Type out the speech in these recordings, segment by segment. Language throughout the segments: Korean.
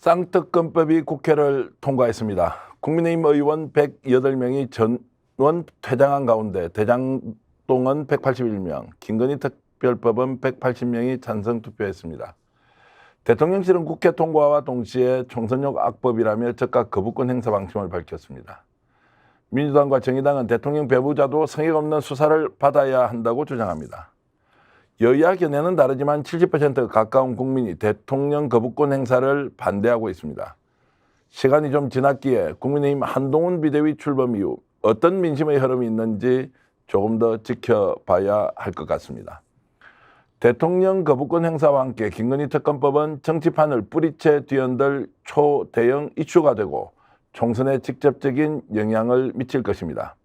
쌍특검법이 국회를 통과했습니다. 국민의힘 의원 108명이 전원 퇴장한 가운데 대장동은 181명, 김건희 특별법은 180명이 찬성 투표했습니다. 대통령실은 국회 통과와 동시에 총선용 악법이라며 즉각 거부권 행사 방침을 밝혔습니다. 민주당과 정의당은 대통령 배우자도 성역 없는 수사를 받아야 한다고 주장합니다. 여야 견해는 다르지만 70%가 가까운 국민이 대통령 거부권 행사를 반대하고 있습니다. 시간이 좀 지났기에 국민의힘 한동훈 비대위 출범 이후 어떤 민심의 흐름이 있는지 조금 더 지켜봐야 할 것 같습니다. 대통령 거부권 행사와 함께 김건희 특검법은 정치판을 뿌리채 뒤흔들 초대형 이슈가 되고 총선에 직접적인 영향을 미칠 것입니다.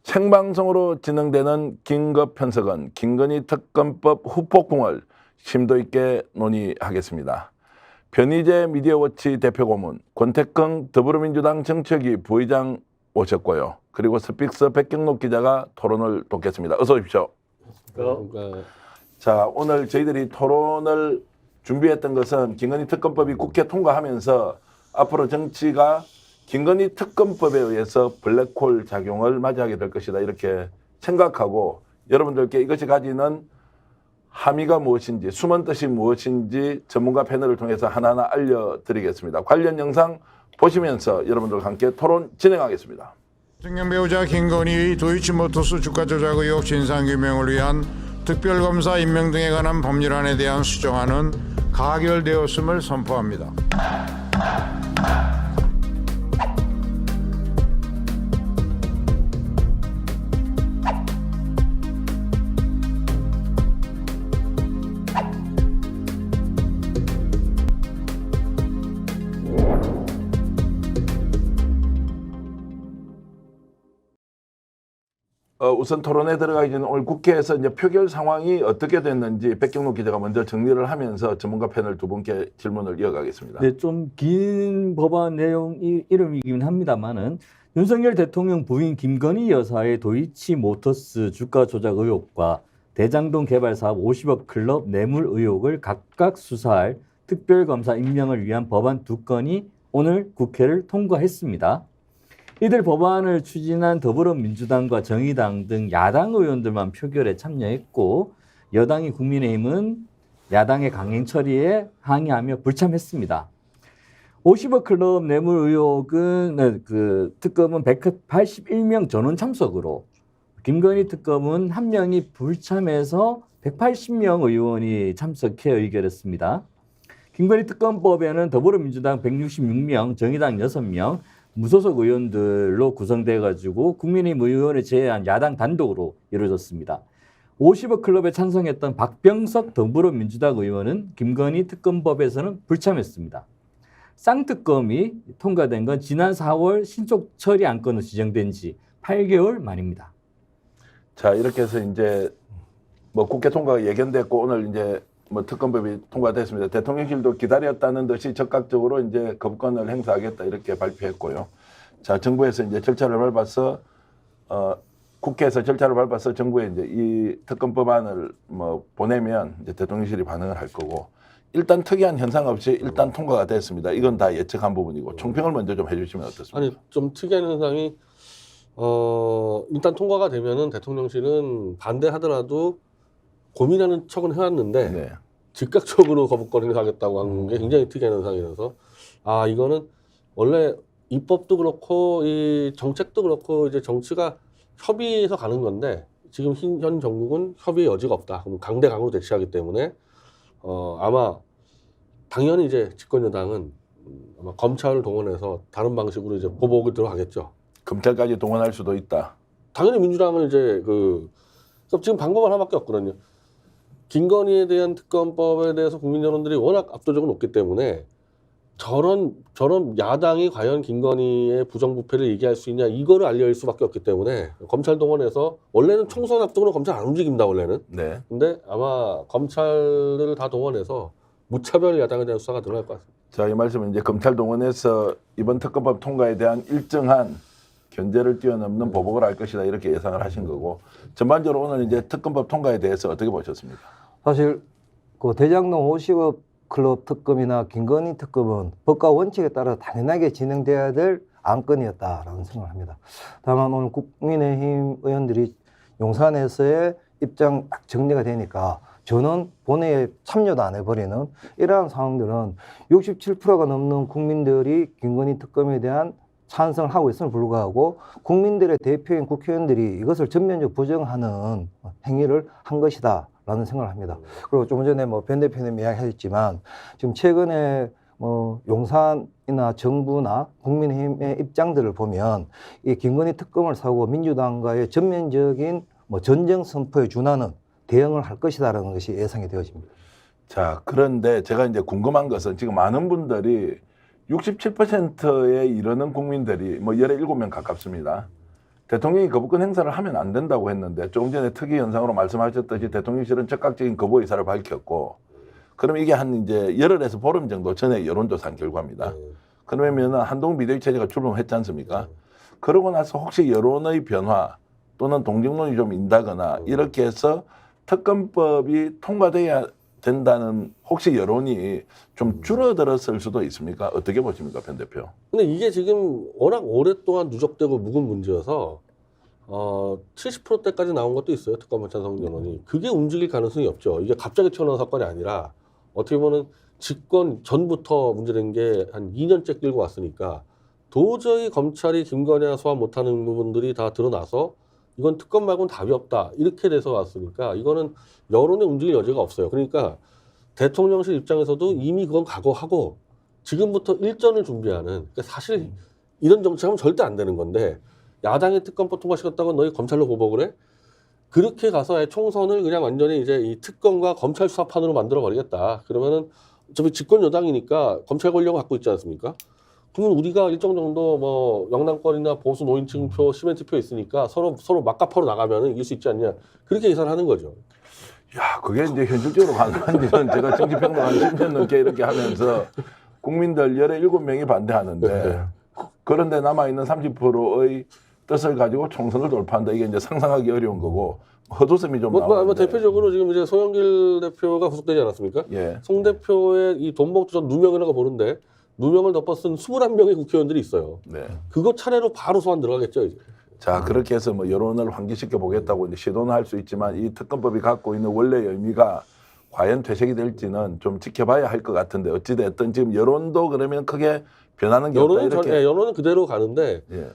생방송으로 진행되는 긴급 편성은 김건희 특검법 후폭풍을 심도 있게 논의하겠습니다. 변희재 미디어워치 대표 고문, 권태긍 더불어민주당 정책위 부의장 오셨고요. 그리고 스픽스 백경록 기자가 토론을 돕겠습니다. 어서 오십시오. 자, 오늘 저희들이 토론을 준비했던 것은 김건희 특검법이 국회 통과하면서 앞으로 정치가 김건희 특검법에 의해서 블랙홀 작용을 맞이하게 될 것이다 이렇게 생각하고 여러분들께 이것이 가지는 함의가 무엇인지 숨은 뜻이 무엇인지 전문가 패널을 통해서 하나하나 알려드리겠습니다. 관련 영상 보시면서 여러분들과 함께 토론 진행하겠습니다. 대통령 배우자 김건희 도이치모터스 주가 조작 의혹 진상규명을 위한 특별검사 임명 등에 관한 법률안에 대한 수정안은 가결되었음을 선포합니다. 우선 토론에 들어가기 전에 오늘 국회에서 이제 표결 상황이 어떻게 됐는지 백경록 기자가 먼저 정리를 하면서 전문가 패널 두 분께 질문을 이어가겠습니다. 네, 좀 긴 법안 내용 이름이긴 합니다만은 윤석열 대통령 부인 김건희 여사의 도이치모터스 주가 조작 의혹과 대장동 개발 사업 50억 클럽 뇌물 의혹을 각각 수사할 특별검사 임명을 위한 법안 2건이 오늘 국회를 통과했습니다. 이들 법안을 추진한 더불어민주당과 정의당 등 야당 의원들만 표결에 참여했고 여당이 국민의힘은 야당의 강행 처리에 항의하며 불참했습니다. 50억 클럽 뇌물 의혹은 특검은 181명 전원 참석으로 김건희 특검은 1명이 불참해서 180명 의원이 참석해 의결했습니다. 김건희 특검법에는 더불어민주당 166명, 정의당 6명, 무소속 의원들로 구성돼 가지고 국민의힘 의원을 제외한 야당 단독으로 이루어졌습니다. 50억 클럽에 찬성했던 박병석 더불어민주당 의원은 김건희 특검법에서는 불참했습니다. 쌍특검이 통과된 건 지난 4월 신속 처리 안건으로 지정된 지 8개월 만입니다. 자, 이렇게 해서 이제 국회 통과가 예견됐고 오늘 이제 특검법이 통과됐습니다. 대통령실도 기다렸다는 듯이 적극적으로 이제 거부권을 행사하겠다 이렇게 발표했고요. 자, 정부에서 이제 절차를 밟아서 국회에서 절차를 밟아서 정부에 이제 이 특검법안을 보내면 이제 대통령실이 반응을 할 거고 일단 특이한 현상 없이 일단 통과가 됐습니다. 이건 다 예측한 부분이고 총평을 먼저 좀 해주시면 어떻습니까? 아니 좀 특이한 현상이 일단 통과가 되면은 대통령실은 반대하더라도 고민하는 척은 해왔는데 네. 즉각적으로 거부권 행사하겠다고 한 게 굉장히 특이한 현상이라서 이거는 원래 입법도 그렇고 이 정책도 그렇고 이제 정치가 협의해서 가는 건데 지금 현 정국은 협의의 여지가 없다. 그럼 강대강으로 대치하기 때문에 아마 당연히 이제 집권 여당은 아마 검찰을 동원해서 다른 방식으로 이제 보복을 들어가겠죠. 검찰까지 동원할 수도 있다. 당연히 민주당은 이제 지금 방법은 하나밖에 없거든요. 김건희에 대한 특검법에 대해서 국민 여론들이 워낙 압도적으로 높기 때문에 저런 야당이 과연 김건희의 부정부패를 얘기할 수 있냐 이거를 알릴 수밖에 없기 때문에 검찰 동원해서 원래는 총선 앞두고는 검찰 안 움직입니다 원래는. 네. 근데 아마 검찰을 다 동원해서 무차별 야당에 대한 수사가 들어갈 것 같습니다. 자, 이 말씀은 이제 검찰 동원해서 이번 특검법 통과에 대한 일정한 견제를 뛰어넘는 보복을 할 것이다 이렇게 예상을 하신 거고 전반적으로 오늘 이제 특검법 통과에 대해서 어떻게 보셨습니까? 사실 그 대장동 50억 클럽 특검이나 김건희 특검은 법과 원칙에 따라 당연하게 진행돼야 될 안건이었다라는 생각을 합니다. 다만 오늘 국민의힘 의원들이 용산에서의 입장 딱 정리가 되니까 저는 본회의에 참여도 안 해버리는 이러한 상황들은 67%가 넘는 국민들이 김건희 특검에 대한 찬성을 하고 있음을 불구하고 국민들의 대표인 국회의원들이 이것을 전면적으로 부정하는 행위를 한 것이다 라는 생각을 합니다. 그리고 좀 전에 뭐 변 대표님 이야기하셨지만 지금 최근에 뭐 용산이나 정부나 국민의힘의 입장들을 보면 이 김건희 특검을 사고 민주당과의 전면적인 뭐 전쟁 선포에 준하는 대응을 할 것이다라는 것이 예상이 되어집니다. 자, 그런데 제가 이제 궁금한 것은 지금 많은 분들이 67%에 이르는 국민들이 뭐 17명 가깝습니다. 대통령이 거부권 행사를 하면 안 된다고 했는데 조금 전에 특위 현상으로 말씀하셨듯이 대통령실은 적극적인 거부 의사를 밝혔고, 그럼 이게 한 이제 열흘에서 보름 정도 전에 여론조사한 결과입니다. 그러면은 한동훈 비대위 체제가 출범했지 않습니까? 그러고 나서 혹시 여론의 변화 또는 동정론이 좀 인다거나 이렇게 해서 특검법이 통과돼야 된다는 혹시 여론이 좀 줄어들었을 수도 있습니까? 어떻게 보십니까, 변 대표? 근데 이게 지금 워낙 오랫동안 누적되고 묵은 문제여서 70%대까지 나온 것도 있어요. 특검 찬성 여론이. 그게 움직일 가능성이 없죠. 이게 갑자기 튀어나온 사건이 아니라 어떻게 보면 집권 전부터 문제된 게 한 2년째 끌고 왔으니까 도저히 검찰이 김건희나 소환 못하는 부분들이 다 드러나서 이건 특검 말고는 답이 없다. 이렇게 돼서 왔으니까 이거는 여론에 움직일 여지가 없어요. 그러니까 대통령실 입장에서도 이미 그건 각오하고 지금부터 일전을 준비하는, 그러니까 사실 이런 정책하면 절대 안 되는 건데 야당이 특검법 통과시켰다고 너희 검찰로 보복을 해? 그렇게 가서 아예 총선을 그냥 완전히 이제 이 특검과 검찰 수사판으로 만들어 버리겠다. 그러면은 어차피 집권 여당이니까 검찰 권력을 갖고 있지 않습니까? 그러면 우리가 일정 정도 뭐 영남권이나 보수 노인층표, 시멘트표 있으니까 서로 막가파로 나가면 이길 수 있지 않냐. 그렇게 예상을 하는 거죠. 야, 그게 이제 현실적으로 가능한지는 제가 정치평론 한 10년 넘게 이렇게 하면서 국민들 17명이 반대하는데 그런데 남아있는 30%의 뜻을 가지고 총선을 돌파한다. 이게 이제 상상하기 어려운 거고 헛웃음이 좀 나오는데. 대표적으로 지금 이제 소영길 대표가 구속되지 않았습니까? 예. 송 대표의 이 돈봉투 전 누명이라고 보는데 누명을 덮어 쓴 21명의 국회의원들이 있어요. 네. 그거 차례로 바로 소환 들어가겠죠, 이제. 자, 그렇게 해서 뭐 여론을 환기시켜 보겠다고 이제 시도는 할 수 있지만 이 특검법이 갖고 있는 원래의 의미가 과연 퇴색이 될지는 좀 지켜봐야 할 것 같은데 어찌됐든 지금 여론도 그러면 크게 변하는 게 없다 이렇게. 여론은 그대로 가는데 예.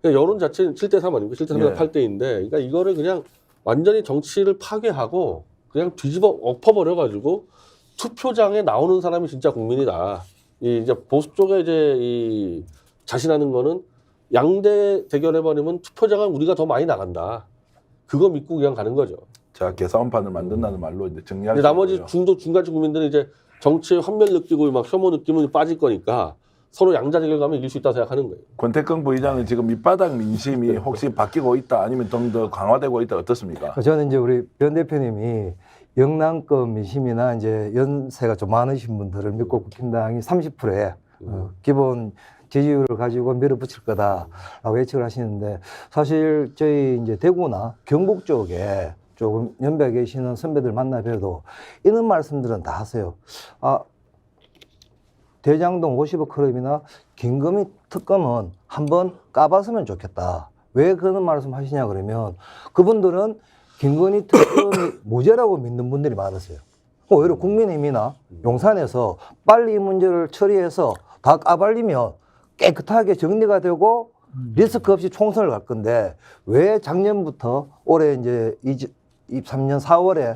그러니까 여론 자체는 7대3 아닙니까? 7대3과 예. 8대인데 그러니까 이거를 그냥 완전히 정치를 파괴하고 그냥 뒤집어 엎어버려가지고 투표장에 나오는 사람이 진짜 국민이다. 이 이제 보수 쪽에 이제 이 자신하는 거는 양대 대결해버리면 투표장은 우리가 더 많이 나간다. 그거 믿고 그냥 가는 거죠. 자, 개사원판을 만든다는 말로 이제 정리할 근데 수 나머지 있고요. 중간층 국민들은 이제 정치의 환멸 느끼고 막 혐오 느끼면 빠질 거니까 서로 양자 대결 가면 이길 수 있다 생각하는 거예요. 권태경 부의장은 지금 밑바닥 민심이 혹시 바뀌고 있다 아니면 좀 더 강화되고 있다 어떻습니까? 저는 이제 우리 변 대표님이 영남권 민심이나 이제 연세가 좀 많으신 분들을 믿고 국힘당이 30%에 기본 지지율을 가지고 밀어붙일 거다라고 예측을 하시는데 사실 저희 이제 대구나 경북 쪽에 조금 연배가 계시는 선배들 만나 뵈도 이런 말씀들은 다 하세요. 아, 대장동 50억 클럽이나 김건희 특검은 한번 까봤으면 좋겠다. 왜 그런 말씀 하시냐 그러면 그분들은 김건희 특검이 무죄라고 믿는 분들이 많으세요. 오히려 국민의힘이나 용산에서 빨리 이 문제를 처리해서 다 까발리면 깨끗하게 정리가 되고 리스크 없이 총선을 갈 건데 왜 작년부터 올해 이제 23년 4월에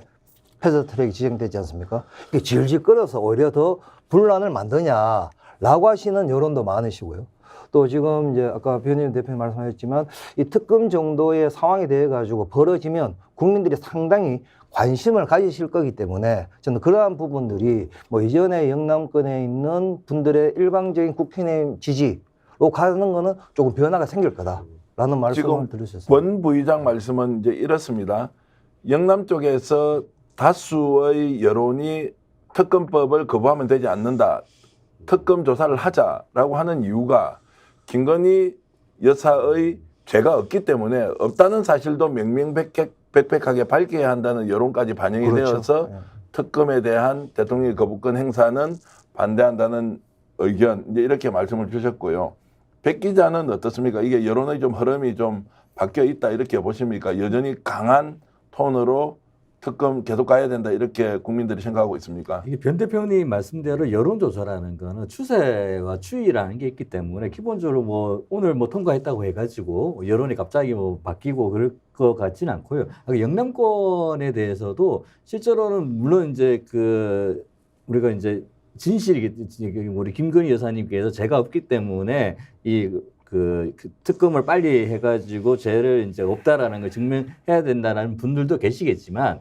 패스트트랙이 지정되지 않습니까? 이게 질질 끌어서 오히려 더 분란을 만드냐라고 하시는 여론도 많으시고요. 또 지금 이제 아까 변희영 대표님 말씀하셨지만 이 특검 정도의 상황에 대해 가지고 벌어지면 국민들이 상당히 관심을 가지실 거기 때문에 저는 그러한 부분들이 뭐 이전에 영남권에 있는 분들의 일방적인 국민의힘 지지로 가는 거는 조금 변화가 생길 거다라는 말씀을 들으셨습니다. 권 부의장 말씀은 이제 이렇습니다. 영남 쪽에서 다수의 여론이 특검법을 거부하면 되지 않는다. 특검 조사를 하자라고 하는 이유가 김건희 여사의 죄가 없기 때문에 없다는 사실도 명명백백하게 밝혀야 한다는 여론까지 반영이 그렇죠. 되어서 네. 특검에 대한 대통령의 거부권 행사는 반대한다는 의견 이제 이렇게 말씀을 주셨고요. 백 기자는 어떻습니까? 이게 여론의 좀 흐름이 좀 바뀌어 있다 이렇게 보십니까? 여전히 강한 톤으로 특검 계속 가야 된다 이렇게 국민들이 생각하고 있습니까? 이게 변 대표님 말씀대로 여론조사라는 거는 추세와 추이라는 게 있기 때문에 기본적으로 뭐 오늘 뭐 통과했다고 해가지고 여론이 갑자기 뭐 바뀌고 그럴 것 같지는 않고요. 영남권에 대해서도 실제로는 물론 이제 그 우리가 이제 진실이 우리 김건희 여사님께서 죄가 없기 때문에 그 특검을 빨리 해가지고 죄를 이제 없다라는 걸 증명해야 된다는 분들도 계시겠지만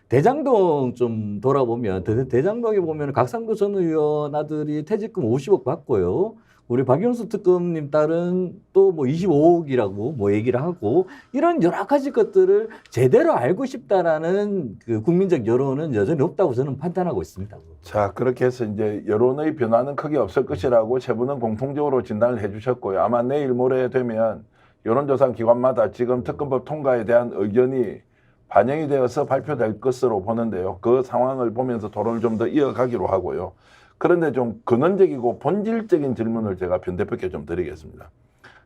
대장동 좀 돌아보면 대장동에 보면 각상도 전 의원 아들이 퇴직금 50억 받고요. 우리 박영수 특검님 딸은 또 뭐 25억이라고 뭐 얘기를 하고 이런 여러 가지 것들을 제대로 알고 싶다라는 그 국민적 여론은 여전히 없다고 저는 판단하고 있습니다. 자, 그렇게 해서 이제 여론의 변화는 크게 없을 것이라고 세 분은 공통적으로 진단을 해주셨고요. 아마 내일 모레 되면 여론조사 기관마다 지금 특검법 통과에 대한 의견이 반영이 되어서 발표될 것으로 보는데요. 그 상황을 보면서 토론을 좀 더 이어가기로 하고요. 그런데 좀 근원적이고 본질적인 질문을 제가 변 대표께 좀 드리겠습니다.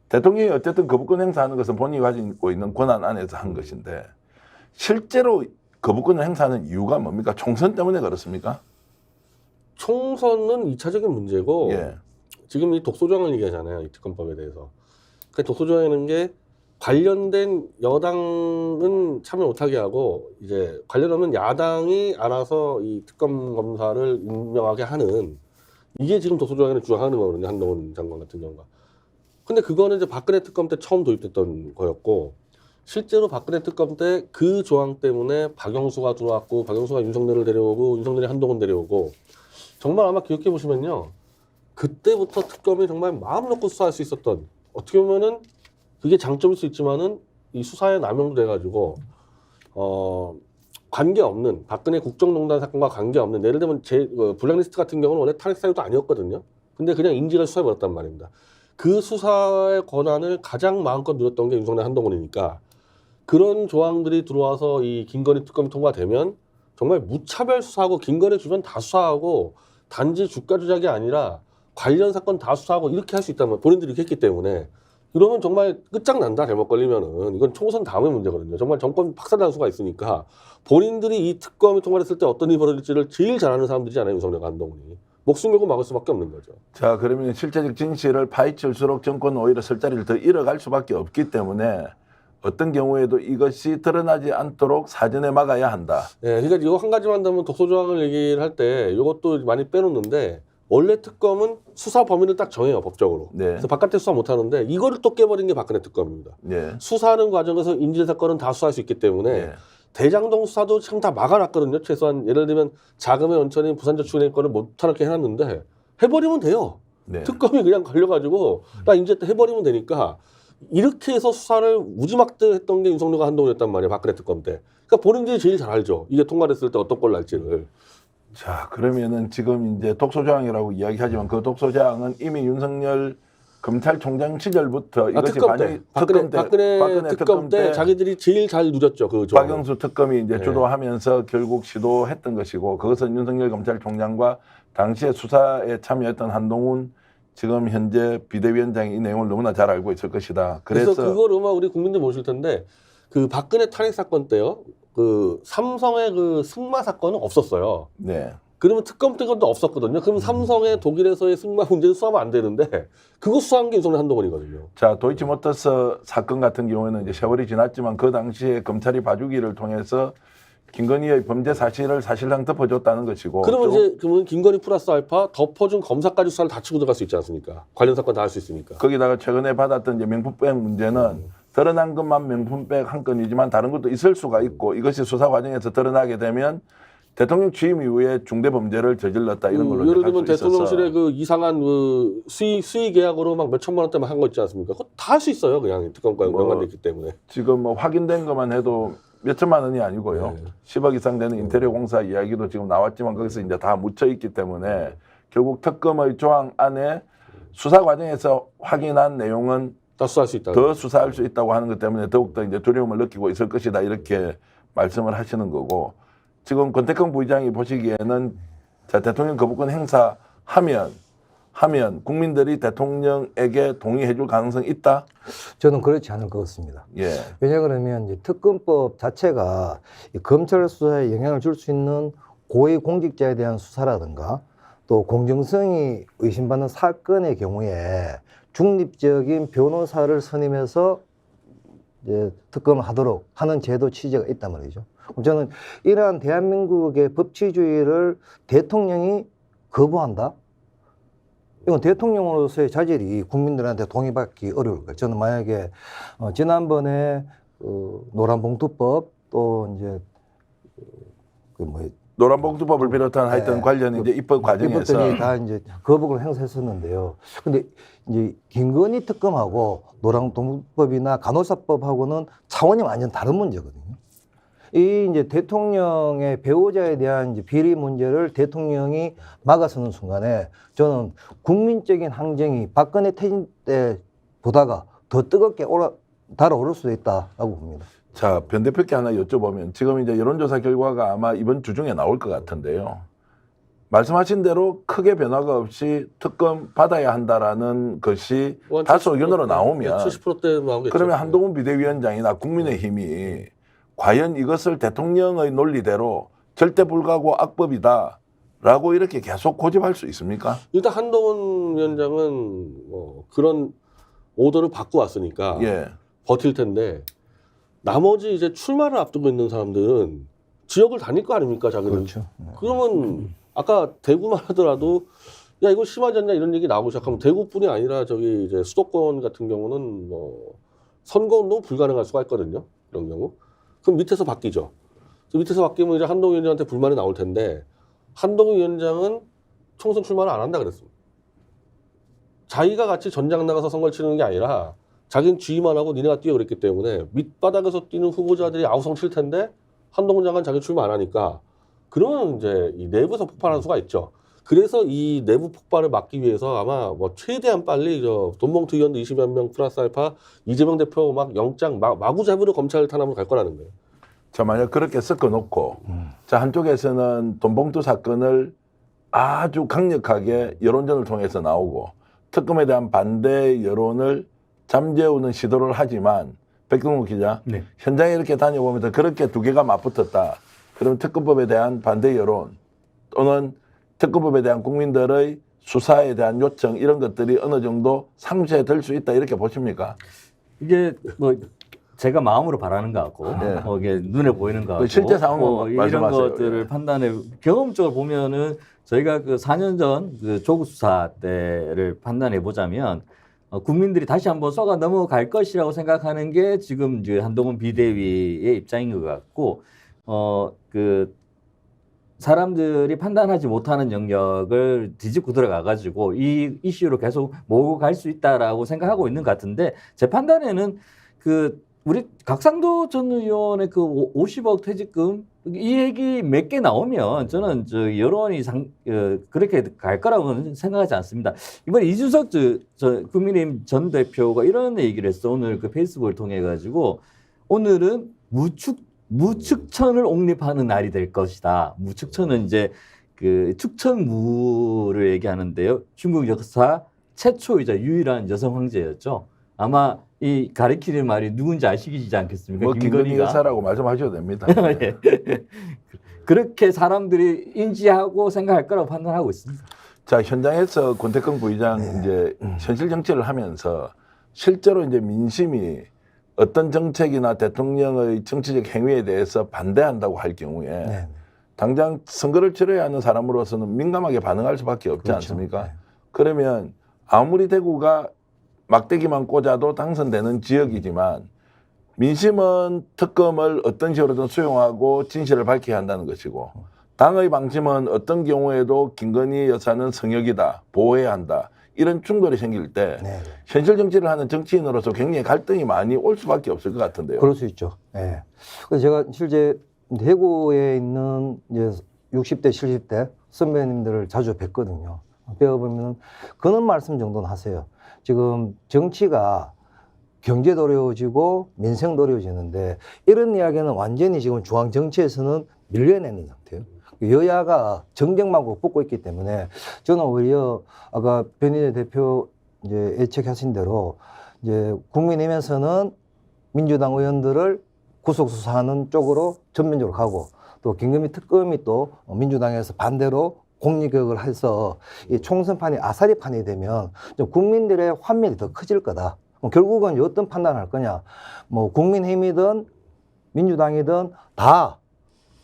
대통령이 어쨌든 거부권 행사하는 것은 본인이 가지고 있는 권한 안에서 한 것인데 실제로 거부권을 행사하는 이유가 뭡니까? 총선 때문에 그렇습니까? 총선은 2차적인 문제고 예. 지금 이 독소조항을 얘기하잖아요. 이 특검법에 대해서. 그 독소조항이라는 게 관련된 여당은 참여 못하게 하고 이제 관련 없는 야당이 알아서 이 특검 검사를 임명하게 하는 이게 지금 독소조항을 주장하는 거거든요. 한동훈 장관 같은 경우가. 근데 그거는 이제 박근혜 특검 때 처음 도입됐던 거였고 실제로 박근혜 특검 때 그 조항 때문에 박영수가 들어왔고 박영수가 윤석열을 데려오고 윤석열이 한동훈 데려오고 정말 아마 기억해 보시면요. 그때부터 특검이 정말 마음 놓고 수사할 수 있었던 어떻게 보면은 그게 장점일 수 있지만은 이 수사에 남용도 돼가지고 관계없는 박근혜 국정농단 사건과 관계없는 예를 들면 블랙리스트 같은 경우는 원래 탄핵 사유도 아니었거든요. 근데 그냥 인지를 수사해버렸단 말입니다. 그 수사의 권한을 가장 마음껏 누렸던 게 윤석열 한동훈이니까 그런 조항들이 들어와서 이 김건희 특검이 통과되면 정말 무차별 수사하고 김건희 주변 다 수사하고 단지 주가 조작이 아니라 관련 사건 다 수사하고 이렇게 할 수 있다면 본인들이 이렇게 했기 때문에 이러면 정말 끝장난다. 잘못 걸리면은 이건 총선 다음의 문제거든요. 정말 정권 박살날 수가 있으니까 본인들이 이 특검이 통과됐을 때 어떤 일이 벌어질지를 제일 잘 아는 사람들이잖아요. 윤석열과 한동훈이. 목숨 걸고 막을 수밖에 없는 거죠. 자, 그러면 실제적 진실을 파헤칠수록 정권은 오히려 설 자리를 더 잃어갈 수밖에 없기 때문에 어떤 경우에도 이것이 드러나지 않도록 사전에 막아야 한다. 네, 그러니까 이거 한 가지만 더면 독소조항을 얘기를 할 때 이것도 많이 빼놓는데 원래 특검은 수사 범위를 딱 정해요, 법적으로. 네. 그래서 바깥에 수사 못 하는데 이거를 또 깨버린 게 박근혜 특검입니다. 예. 수사하는 과정에서 인질 사건은 다 수사할 수 있기 때문에 예. 대장동 수사도 참 다 막아놨거든요. 최소한 예를 들면 자금의 원천인 부산저축은행 거를 못하게 해놨는데 해버리면 돼요. 네. 특검이 그냥 걸려가지고 나 이제 해버리면 되니까 이렇게 해서 수사를 무지막지했던 게 윤석열과 한동훈이었단 말이에요. 박근혜 특검 때. 그러니까 본인들이 제일 잘 알죠. 이게 통과됐을 때 어떤 꼴 날지를. 자, 그러면은 지금 이제 독소조항이라고 이야기하지만 그 독소조항은 이미 윤석열 검찰총장 시절부터 이것이 특검 때. 박근혜 특검 때 자기들이 제일 잘 누렸죠. 그 조항. 박영수 특검이 이제 네. 주도하면서 결국 시도했던 것이고 그것은 윤석열 검찰총장과 당시에 수사에 참여했던 한동훈 지금 현재 비대위원장이 이 내용을 너무나 잘 알고 있을 것이다. 그래서 그걸 아마 우리 국민들 모실 텐데 그 박근혜 탄핵 사건 때요. 그 삼성의 그 승마 사건은 없었어요. 네. 그러면 특검 때도 없었거든요. 그럼 삼성의 독일에서의 승마 문제는 수사하면 안 되는데 그거 수사한 게 윤석열 한동훈이거든요. 자, 도이치모터스 사건 같은 경우에는 이제 세월이 지났지만 그 당시에 검찰이 봐주기를 통해서 김건희의 범죄 사실을 사실상 덮어줬다는 것이고. 그러면 이제 그러면 김건희 플러스 알파 덮어준 검사까지 수사를 다 치고 들어갈 수 있지 않습니까? 관련 사건 다 할 수 있으니까. 거기다가 최근에 받았던 이제 명품백 문제는 드러난 것만 명품백 한 건이지만 다른 것도 있을 수가 있고 이것이 수사 과정에서 드러나게 되면 대통령 취임 이후에 중대 범죄를 저질렀다 이런 걸로 예를 들면 할 수 있어서. 대통령실의 그 이상한 그 수익 계약으로 막 몇천만 원대만 한 거 있지 않습니까? 그거 다 할 수 있어요. 그냥 특검과 연관돼 있기 때문에. 지금 뭐 확인된 것만 해도 몇천만 원이 아니고요. 네. 10억 이상 되는 인테리어 공사 이야기도 지금 나왔지만 거기서 이제 다 묻혀 있기 때문에 결국 특검의 조항 안에 수사 과정에서 확인한 내용은 다 수사할 수 있다. 더 수사할 수 있다고 하는 것 때문에 더욱더 이제 두려움을 느끼고 있을 것이다 이렇게 말씀을 하시는 거고 지금 권태경 부의장이 보시기에는 자, 대통령 거부권 행사하면 국민들이 대통령에게 동의해 줄 가능성이 있다? 저는 그렇지 않을 것 같습니다. 예. 왜냐 그러면 이제 특검법 자체가 이 검찰 수사에 영향을 줄 수 있는 고위 공직자에 대한 수사라든가 또 공정성이 의심받는 사건의 경우에 중립적인 변호사를 선임해서 이제 특검을 하도록 하는 제도 취지가 있단 말이죠. 그럼 저는 이러한 대한민국의 법치주의를 대통령이 거부한다? 이건 대통령으로서의 자질이 국민들한테 동의받기 어려울 거예요. 저는 만약에 지난번에 노란봉투법 또 이제 노란봉투법을 비롯한 하여튼 네. 관련 이제 입법 과정에서 이것들이 다 이제 거부를 행사했었는데요. 근데 이제 김건희 특검하고 노란봉투법이나 간호사법하고는 차원이 완전 다른 문제거든요. 이 이제 대통령의 배우자에 대한 이제 비리 문제를 대통령이 막아서는 순간에 저는 국민적인 항쟁이 박근혜 퇴진 때보다가 더 뜨겁게 달아오를 수도 있다라고 봅니다. 자, 변 대표께 하나 여쭤보면 지금 이제 여론조사 결과가 아마 이번 주 중에 나올 것 같은데요. 말씀하신 대로 크게 변화가 없이 특검 받아야 한다라는 것이 다수 의견으로 나오면 70%대 나오겠죠. 그러면 한동훈 비대위원장이나 국민의힘이 과연 이것을 대통령의 논리대로 절대 불가고 악법이다라고 이렇게 계속 고집할 수 있습니까? 일단 한동훈 위원장은 그런 오더를 받고 왔으니까 예. 버틸 텐데 나머지 이제 출마를 앞두고 있는 사람들은 지역을 다닐 거 아닙니까, 자기는. 그렇죠. 그러면 아까 대구만 하더라도 야 이거 심하지 않냐 이런 얘기 나오기 시작하면 대구뿐이 아니라 저기 이제 수도권 같은 경우는 뭐 선거운동 불가능할 수가 있거든요. 이런 경우. 그럼 밑에서 바뀌죠. 밑에서 바뀌면 이제 한동훈 위원장한테 불만이 나올 텐데 한동훈 위원장은 총선 출마를 안 한다 그랬습니다. 자기가 같이 전장 나가서 선거를 치르는 게 아니라 자기는 지휘만 하고 니네가 뛰어 그랬기 때문에 밑바닥에서 뛰는 후보자들이 아우성 칠 텐데 한동훈 장관 자기 출마 안 하니까 그러면 이제 이 내부에서 폭발할 수가 있죠. 그래서 이 내부 폭발을 막기 위해서 아마 뭐 최대한 빨리 돈봉투 의원도 20여 명 플러스 알파 이재명 대표 막 영장 마구잡이로 검찰 탄압을 갈 거라는 거예요. 자, 만약 그렇게 섞어 놓고 자, 한쪽에서는 돈봉투 사건을 아주 강력하게 여론전을 통해서 나오고 특검에 대한 반대 여론을 잠재우는 시도를 하지만 백동욱 기자, 네. 현장에 이렇게 다녀보면서 그렇게 두 개가 맞붙었다. 그럼 특검법에 대한 반대 여론 또는 특검법에 대한 국민들의 수사에 대한 요청 이런 것들이 어느 정도 상쇄될 수 있다 이렇게 보십니까? 이게 뭐 제가 마음으로 바라는 것 같고 네. 이게 눈에 보이는 것 같고 실제 상황은 이런 말씀하세요. 것들을 예. 판단해 경험적으로 보면은 저희가 그 4년 전 그 조국 수사 때를 판단해 보자면 국민들이 다시 한번 쏘가 넘어갈 것이라고 생각하는 게 지금 이제 한동훈 비대위의 입장인 것 같고 그 사람들이 판단하지 못하는 영역을 뒤집고 들어가 가지고 이 이슈로 계속 몰고 갈 수 있다라고 생각하고 있는 것 같은데 제 판단에는 그 우리 각상도 전 의원의 그 50억 퇴직금 이 얘기 몇 개 나오면 저는 저 여론이 그렇게 갈 거라고는 생각하지 않습니다. 이번에 이준석 저 국민의힘 전 대표가 이런 얘기를 했어. 오늘 그 페이스북을 통해 가지고 오늘은 무축천을 옹립하는 날이 될 것이다. 무축천은 이제 그 축천무를 얘기하는데요. 중국 역사 최초이자 유일한 여성 황제였죠. 아마 이 가리키는 말이 누군지 아시지 않겠습니까? 뭐 김건희 여사라고 말씀하셔도 됩니다. 예. 그렇게 사람들이 인지하고 생각할 거라고 판단하고 있습니다. 자, 현장에서 권태경 부의장 이제 현실 정치를 하면서 실제로 이제 민심이 어떤 정책이나 대통령의 정치적 행위에 대해서 반대한다고 할 경우에 네. 당장 선거를 치러야 하는 사람으로서는 민감하게 반응할 수밖에 없지 그렇죠. 않습니까? 네. 그러면 아무리 대구가 막대기만 꽂아도 당선되는 지역이지만 민심은 특검을 어떤 식으로든 수용하고 진실을 밝혀야 한다는 것이고 당의 방침은 어떤 경우에도 김건희 여사는 성역이다, 보호해야 한다. 이런 충돌이 생길 때 네. 현실 정치를 하는 정치인으로서 굉장히 갈등이 많이 올 수밖에 없을 것 같은데요. 그럴 수 있죠. 예. 그래서 제가 실제 대구에 있는 이제 60대, 70대 선배님들을 자주 뵙거든요. 뵈어보면 그런 말씀 정도는 하세요. 지금 정치가 경제도 어려워지고 민생도 어려워지는데 이런 이야기는 완전히 지금 중앙 정치에서는 밀려내는 상태예요. 여야가 정쟁망으로 붙고 있기 때문에 저는 오히려 아까 변희재 대표 이제 예측하신 대로 이제 국민의힘에서는 민주당 의원들을 구속 수사하는 쪽으로 전면적으로 가고 또 김건희 특검이 또 민주당에서 반대로 공익을 해서 이 총선판이 아사리판이 되면 좀 국민들의 환멸이 더 커질 거다. 결국은 어떤 판단을 할 거냐. 뭐 국민의힘이든 민주당이든 다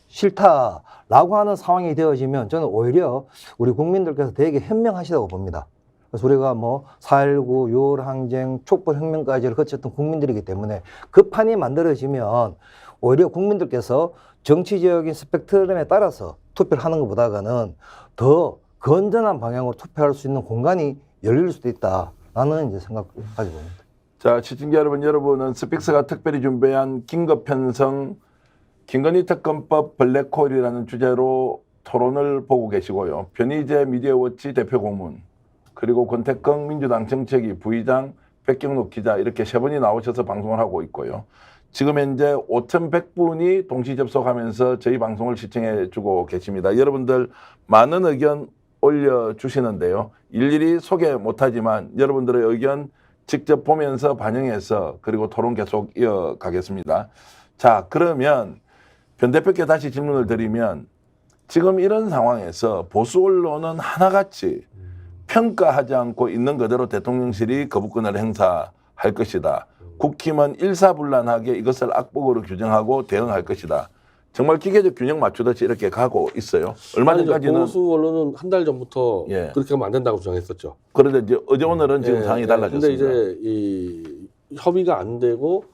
싫다라고 하는 상황이 되어지면 저는 오히려 우리 국민들께서 되게 현명하시다고 봅니다. 그래서 우리가 뭐 4.19, 6월 항쟁, 촛불혁명까지를 거쳤던 국민들이기 때문에 그 판이 만들어지면 오히려 국민들께서 정치적인 스펙트럼에 따라서 투표를 하는 것보다는 더 건전한 방향으로 투표할 수 있는 공간이 열릴 수도 있다라는 이제 생각을 가지고 봅니다. 자, 시청자 여러분, 여러분은 스픽스가 특별히 준비한 긴급 편성 김건희 특검법 블랙홀이라는 주제로 토론을 보고 계시고요. 변희재 미디어워치 대표 고문, 그리고 권태경 민주당 정책위 부의장, 백경록 기자 이렇게 세 분이 나오셔서 방송을 하고 있고요. 지금 현재 5,100분이 동시 접속하면서 저희 방송을 시청해 주고 계십니다. 여러분들 많은 의견 올려주시는데요. 일일이 소개 못하지만 여러분들의 의견 직접 보면서 반영해서 그리고 토론 계속 이어가겠습니다. 자, 그러면 변 대표께 다시 질문을 드리면 지금 이런 상황에서 보수 언론은 하나같이 평가하지 않고 있는 그대로 대통령실이 거부권을 행사할 것이다. 국힘은 일사불란하게 이것을 악복으로 규정하고 대응할 것이다. 정말 기계적 균형 맞추듯이 이렇게 가고 있어요. 얼마 전까지는 보수 언론은 한 달 전부터 예. 그렇게 하면 안 된다고 주장했었죠. 그런데 이제 어제 오늘은 지금 상황이 달라졌습니다. 근데 이제 이 협의가 안 되고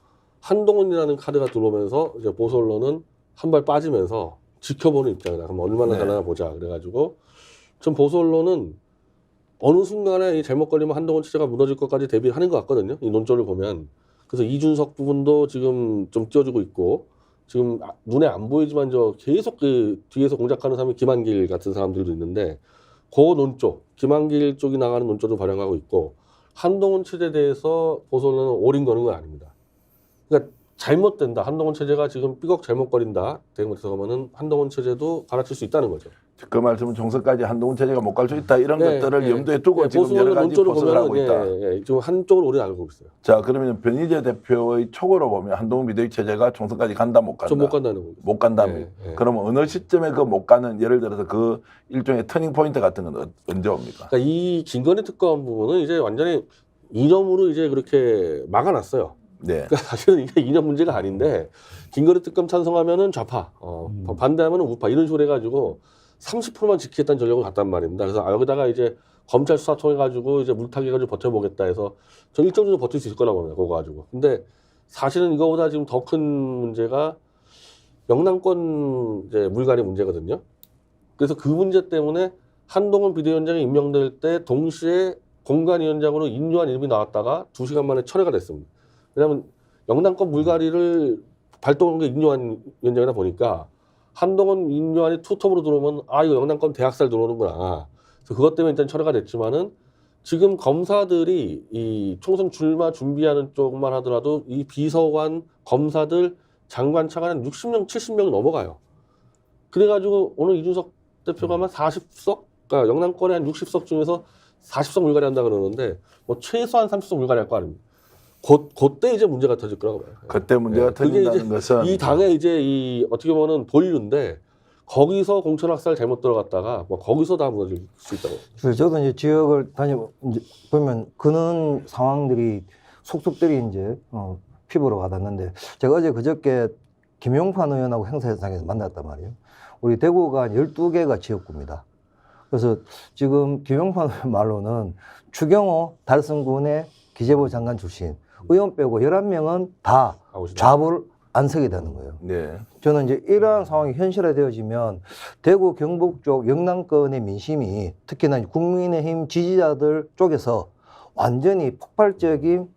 한동훈이라는 카드가 들어오면서 이제 보수 언론은 한 발 빠지면서 지켜보는 입장이다. 그럼 얼마나 네. 가나 보자. 그래가지고 전 보수 언론은 어느 순간에 이 잘못 걸리면 한동훈 체제가 무너질 것까지 대비하는 것 같거든요. 이 논조를 보면. 그래서 이준석 부분도 지금 좀 띄워주고 있고 지금 눈에 안 보이지만 저 계속 그 뒤에서 공작하는 사람이 김한길 같은 사람들도 있는데 그 논조, 김한길 쪽이 나가는 논조도 발행하고 있고 한동훈 체제에 대해서 보수 언론은 올인 거는 건 아닙니다. 그러니까 잘못된다. 한동훈 체제가 지금 삐걱 잘못거린다. 대응못해서 가면은 한동훈 체제도 갈아칠 수 있다는 거죠. 그 말씀은 총선까지 한동훈 체제가 못 갈 수 있다 이런 네, 것들을 네. 염두에 두고 네, 지금 보수 여러 언론 가지 논조를 포석을 하고 있다. 보면 지금 한쪽으로 오래 알고 있어요. 자, 그러면 변희재 대표의 촉으로 보면 한동훈 비대위 체제가 총선까지 간다 못 간다. 좀 못 간다는 거죠. 못 간다면 네, 네. 그러면 어느 시점에 그 못 가는 예를 들어서 그 일종의 터닝 포인트 같은 건 언제 옵니까? 그러니까 이 김건희 특검 부분은 이제 완전히 이념으로 이제 그렇게 막아놨어요. 네. 그러니까 사실은 이게 이념 문제가 아닌데 김건희 특검 찬성하면은 좌파, 반대하면은 우파 이런 식으로 해가지고 30%만 지키겠다는 전략을 갔단 말입니다. 그래서 여기다가 이제 검찰 수사 통해 가지고 이제 물타기 해가지고 버텨보겠다 해서 저 일정 정도 버틸 수 있을 거라고 봅니다. 그거 가지고. 근데 사실은 이거보다 지금 더 큰 문제가 영남권 이제 물갈이 문제거든요. 그래서 그 문제 때문에 한동훈 비대위원장이 임명될 때 동시에 공관위원장으로 인류한 이름이 나왔다가 2시간 만에 철회가 됐습니다. 왜냐하면 영남권 물갈이를 발동한 게 인류한 위원장이다 보니까 한동훈 인류한이 투톱으로 들어오면 아 이거 영남권 대학살 들어오는구나. 그래서 그것 때문에 일단 철회가 됐지만은 지금 검사들이 이 총선 출마 준비하는 쪽만 하더라도 이 비서관 검사들 장관 차관 한 60명, 70명 넘어가요. 그래가지고 오늘 이준석 대표가 한 40석, 그러니까 영남권의 한 60석 중에서 40석 물갈이 한다 그러는데 뭐 최소한 30석 물갈이 할 거 아닙니까? 그때 이제 문제가 터질 거라고 봐요. 그때 문제가 그게 터진다는 것은 이 당의 이제 이 어떻게 보면 본류인데 거기서 공천학살 잘못 들어갔다가 뭐 거기서 다 무너질 수 있다고. 그래서 저도 이제 지역을 이제 보면 그런 상황들이 속속들이 이제 피부로 와닿는데 제가 어제 그저께 김용판 의원하고 행사장에서 만났단 말이에요. 우리 대구가 12개가 지역구입니다. 그래서 지금 김용판 의원 말로는 추경호 달성군의 기재부 장관 출신 의원 빼고 11명은 다 좌불 안 서게 되는 거예요. 네. 저는 이제 이러한 상황이 현실화되어지면 대구 경북 쪽 영남권의 민심이 특히나 국민의힘 지지자들 쪽에서 완전히 폭발적인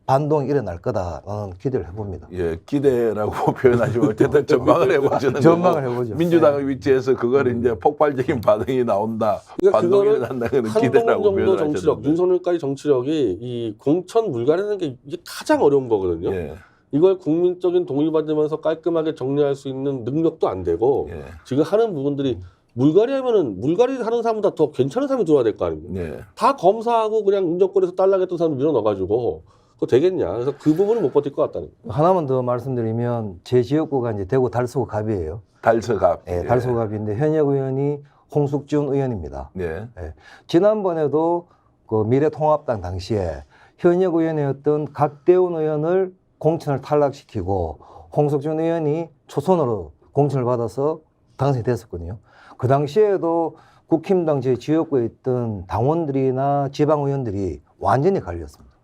반동이 일어날 거다라는 기대를 해봅니다. 예, 기대라고 표현하시면 어쨌든 전망을 해보시는 전망을 거고, 해보죠. 민주당의 위치에서 그걸 이제 폭발적인 반응이 나온다, 그러니까 반동이 그거는 일어난다는 한동훈 기대라고 정도 정치력, 표현하셨는데. 윤석열까지 정치력이 이 공천 물갈이라는 게 이게 가장 어려운 거거든요. 예. 이걸 국민적인 동의받으면서 깔끔하게 정리할 수 있는 능력도 안 되고 예. 지금 하는 부분들이 물갈이 하면은 물갈이 하는 사람보다 더 괜찮은 사람이 들어와야 될 거 아닙니까? 예. 다 검사하고 그냥 운전권에서 딸락했던 사람 밀어 넣어가지고 그거 되겠냐? 그래서 그 부분은 못 버틸 것 같다는 거예요. 하나만 더 말씀드리면 제 지역구가 이제 대구 달서구갑이에요. 달서갑. 예, 달서구갑인데 현역 의원이 홍숙준 의원입니다. 예. 예. 지난번에도 그 미래통합당 당시에 현역 의원이었던 각대훈 의원을 공천을 탈락시키고 홍석준 의원이 초선으로 공천을 받아서 당선이 됐었거든요. 그 당시에도 국힘당 제 지역구에 있던 당원들이나 지방의원들이 완전히 갈렸습니다.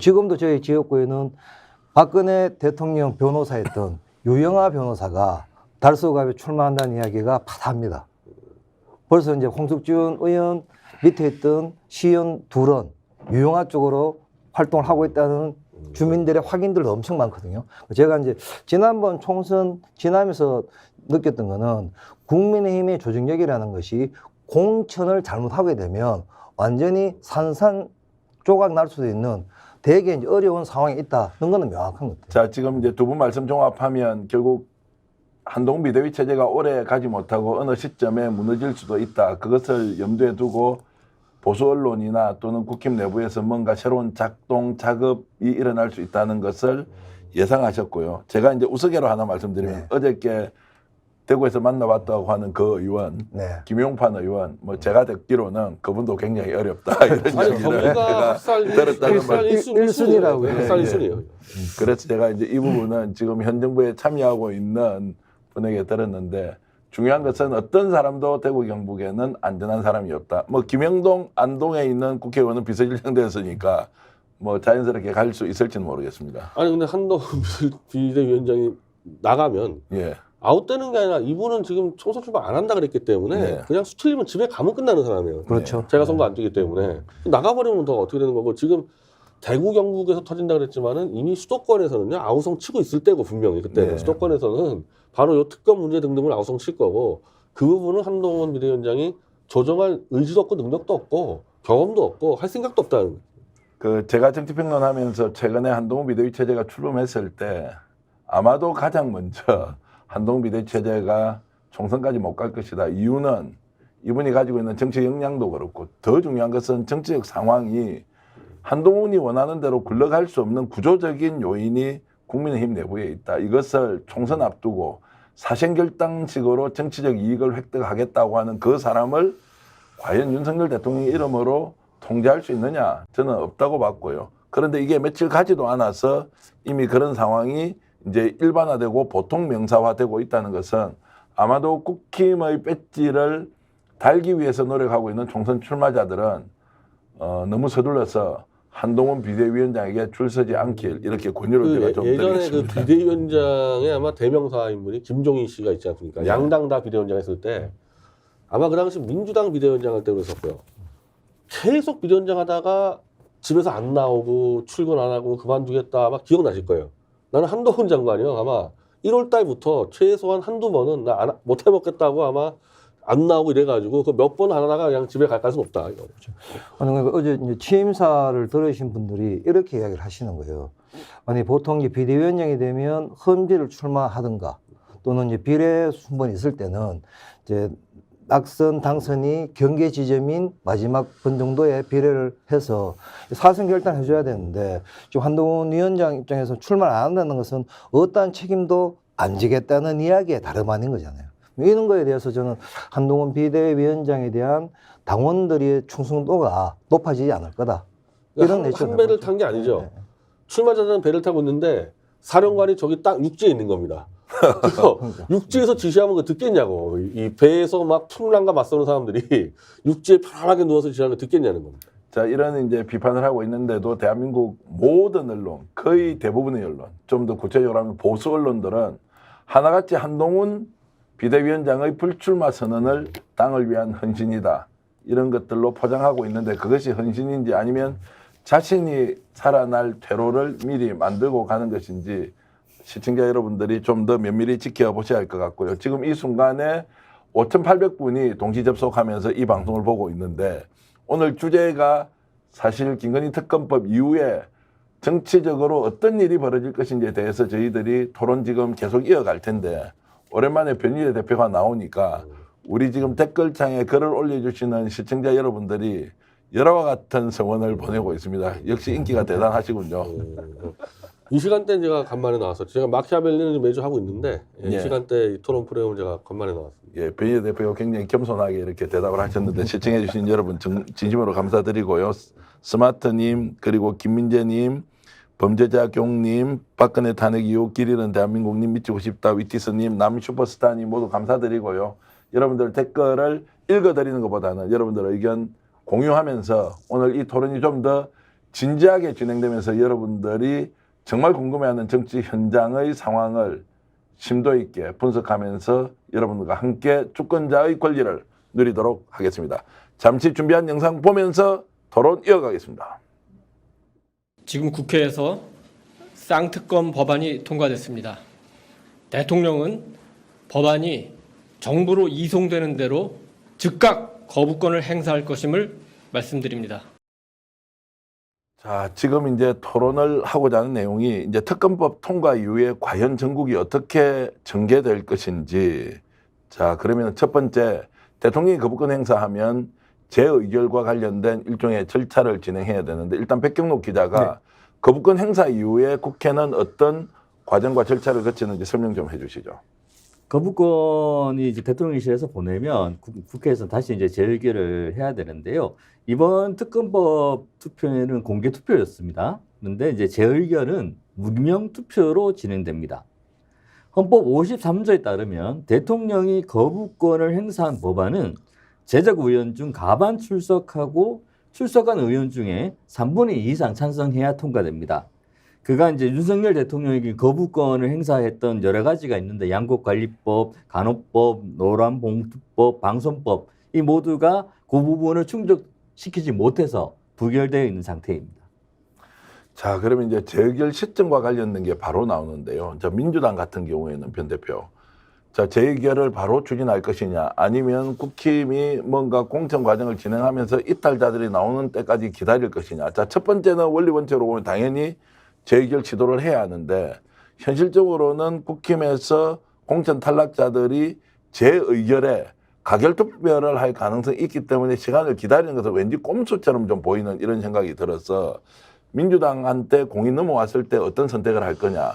지금도 저희 지역구에는 박근혜 대통령 변호사였던 유영아 변호사가 달서구갑에 출마한다는 이야기가 파다합니다. 벌써 이제 홍석준 의원 밑에 있던 시의원 둘은 유영아 쪽으로 활동을 하고 있다는 주민들의 확인들도 엄청 많거든요. 제가 이제 지난번 총선 지나면서 느꼈던 거는 국민의힘의 조직력이라는 것이 공천을 잘못하게 되면 완전히 산산조각 날 수도 있는 되게 이제 어려운 상황이 있다는 거는 명확한 것 같아요. 자, 지금 이제 두 분 말씀 종합하면 결국 한동훈 비대위 체제가 오래 가지 못하고 어느 시점에 무너질 수도 있다. 그것을 염두에 두고 보수 언론이나 또는 국힘 내부에서 뭔가 새로운 작동 작업이 일어날 수 있다는 것을 예상하셨고요. 제가 이제 우스개로 하나 말씀드리면 네. 어저께 대구에서 만나봤다고 하는 그 의원, 네. 김용판 의원, 뭐 제가 듣기로는 그분도 굉장히 어렵다 이런 아니 얘기를 저희가 제가 학살 들었다는 말. 일순이라고요. 학살 예, 예. 1순위예요. 그래서 제가 이제 이 부분은 지금 현 정부에 참여하고 있는 분에게 들었는데 중요한 것은 어떤 사람도 대구 경북에는 안전한 사람이 없다. 뭐 김영동 안동에 있는 국회의원은 비서실장 되었으니까 뭐 자연스럽게 갈 수 있을지는 모르겠습니다. 아니 근데 한동훈 비대위원장이 나가면 예. 아웃되는 게 아니라 이분은 지금 총선 출마 안 한다 그랬기 때문에 네. 그냥 수틀리면 집에 가면 끝나는 사람이에요. 그렇죠. 제가 선거 안 뛰기 때문에 나가버리면 더 어떻게 되는 거고 지금 대구 경북에서 터진다 그랬지만은 이미 수도권에서는요 아우성 치고 있을 때고 분명히 그때 네. 수도권에서는 바로 요 특검 문제 등등을 아우성 칠 거고 그 부분은 한동훈 비대위원장이 조정할 의지도 없고 능력도 없고 경험도 없고 할 생각도 없다는 거예요. 그 제가 정치평론하면서 최근에 한동훈 비대위 체제가 출범했을 때 아마도 가장 먼저 한동훈 비대위 체제가 총선까지 못 갈 것이다. 이유는 이분이 가지고 있는 정치 역량도 그렇고 더 중요한 것은 정치적 상황이 한동훈이 원하는 대로 굴러갈 수 없는 구조적인 요인이 국민의힘 내부에 있다. 이것을 총선 앞두고 사생결단식으로 정치적 이익을 획득하겠다고 하는 그 사람을 과연 윤석열 대통령 이름으로 통제할 수 있느냐? 저는 없다고 봤고요. 그런데 이게 며칠 가지도 않아서 이미 그런 상황이 이제 일반화되고 보통 명사화되고 있다는 것은 아마도 국힘의 배지를 달기 위해서 노력하고 있는 총선 출마자들은 너무 서둘러서 한동훈 비대위원장에게 줄 서지 않길 이렇게 권유를 제가 좀 예전에 그 드리겠습니다. 비대위원장의 아마 대명사 인물이 김종인 씨가 있지 않습니까? 네. 양당 다 비대위원장 했을 때 아마 그 당시 민주당 비대위원장 할 때 그랬었고요. 계속 비대위원장 하다가 집에서 안 나오고 출근 안 하고 그만두겠다 아마 기억나실 거예요. 나는 한동훈 장관이요. 아마 1월 달부터 최소한 한두 번은 나 못 해먹겠다고 아마 안 나오고 이래가지고 그 몇 번 안 하다가 그냥 집에 갈 가능성 없다. 이거. 아니, 그러니까 어제 이제 취임사를 들으신 분들이 이렇게 이야기를 하시는 거예요. 아니, 보통 이제 비대위원장이 되면 험지를 출마하든가 또는 이제 비례 순번이 있을 때는 이제 낙선 당선이 경계 지점인 마지막 번 정도의 비례를 해서 사선 결단을 해줘야 되는데 지금 한동훈 위원장 입장에서 출마를 안 한다는 것은 어떠한 책임도 안 지겠다는 이야기에 다름 아닌 거잖아요. 이런 거에 대해서 저는 한동훈 비대위원장에 대한 당원들의 충성도가 높아지지 않을 거다. 이런 한 배를 탄 게 아니죠. 네. 출마자들은 배를 타고 있는데 사령관이 저기 딱 육지에 있는 겁니다. 그래서 육지에서 지시하면 그 듣겠냐고. 이 배에서 막 풍랑과 맞서는 사람들이 육지에 편안하게 누워서 지시하는 거 듣겠냐는 겁니다. 자, 이런 이제 비판을 하고 있는데도 대한민국 모든 언론, 거의 대부분의 언론, 좀 더 구체적으로 하면 보수 언론들은 하나같이 한동훈 비대위원장의 불출마 선언을 당을 위한 헌신이다. 이런 것들로 포장하고 있는데 그것이 헌신인지 아니면 자신이 살아날 퇴로를 미리 만들고 가는 것인지 시청자 여러분들이 좀 더 면밀히 지켜보셔야 할 것 같고요. 지금 이 순간에 5,800분이 동시 접속하면서 이 방송을 보고 있는데 오늘 주제가 사실 김건희 특검법 이후에 정치적으로 어떤 일이 벌어질 것인지에 대해서 저희들이 토론 지금 계속 이어갈 텐데 오랜만에 변희재 대표가 나오니까 우리 지금 댓글창에 글을 올려주시는 시청자 여러분들이 열화와 같은 성원을 보내고 있습니다. 역시 인기가 대단하시군요. 이 시간대 제가 간만에 나왔어요. 제가 마키아벨리는 매주 하고 있는데 이 예. 시간대 이 토론 프로그램을 제가 간만에 나왔습니다. 예, 변희재 대표가 굉장히 겸손하게 이렇게 대답을 하셨는데 시청해 주신 여러분 진심으로 감사드리고요. 스마트님 그리고 김민재님 범죄자 경님 박근혜 탄핵 이후 길 잃은 대한민국님 미치고 싶다 위티스님 남 슈퍼스타님 모두 감사드리고요. 여러분들 댓글을 읽어드리는 것보다는 여러분들 의견 공유하면서 오늘 이 토론이 좀 더 진지하게 진행되면서 여러분들이 정말 궁금해하는 정치 현장의 상황을 심도 있게 분석하면서 여러분들과 함께 주권자의 권리를 누리도록 하겠습니다. 잠시 준비한 영상 보면서 토론 이어가겠습니다. 지금 국회에서 쌍특검 법안이 통과됐습니다. 대통령은 법안이 정부로 이송되는 대로 즉각 거부권을 행사할 것임을 말씀드립니다. 자, 지금 이제 토론을 하고자 하는 내용이 이제 특검법 통과 이후에 과연 전국이 어떻게 전개될 것인지. 자, 그러면 첫 번째 대통령이 거부권 행사하면 재의결과 관련된 일종의 절차를 진행해야 되는데 일단 백경록 기자가 거부권 행사 이후에 국회는 어떤 과정과 절차를 거치는지 설명 좀 해주시죠. 거부권이 이제 대통령실에서 보내면 국회에서 다시 이제 재의결을 해야 되는데요. 이번 특검법 투표는 공개 투표였습니다. 그런데 이제 재의결은 무기명 투표로 진행됩니다. 헌법 53조에 따르면 대통령이 거부권을 행사한 법안은 제적 의원 중 과반 출석하고 출석한 의원 중에 3분의 2 이상 찬성해야 통과됩니다. 그가 이제 윤석열 대통령에게 거부권을 행사했던 여러 가지가 있는데 양곡관리법, 간호법, 노란봉투법, 방송법 이 모두가 그 부분을 충족시키지 못해서 부결되어 있는 상태입니다. 자, 그러면 이제 재의결 시점과 관련된 게 바로 나오는데요. 자, 민주당 같은 경우에는 변 대표. 자, 재의결을 바로 추진할 것이냐 아니면 국힘이 뭔가 공천 과정을 진행하면서 이탈자들이 나오는 때까지 기다릴 것이냐. 자, 첫 번째는 원리 원칙으로 보면 당연히 재의결 시도를 해야 하는데 현실적으로는 국힘에서 공천 탈락자들이 재의결에 가결 투표를 할 가능성이 있기 때문에 시간을 기다리는 것은 왠지 꼼수처럼 좀 보이는 이런 생각이 들어서 민주당한테 공이 넘어왔을 때 어떤 선택을 할 거냐.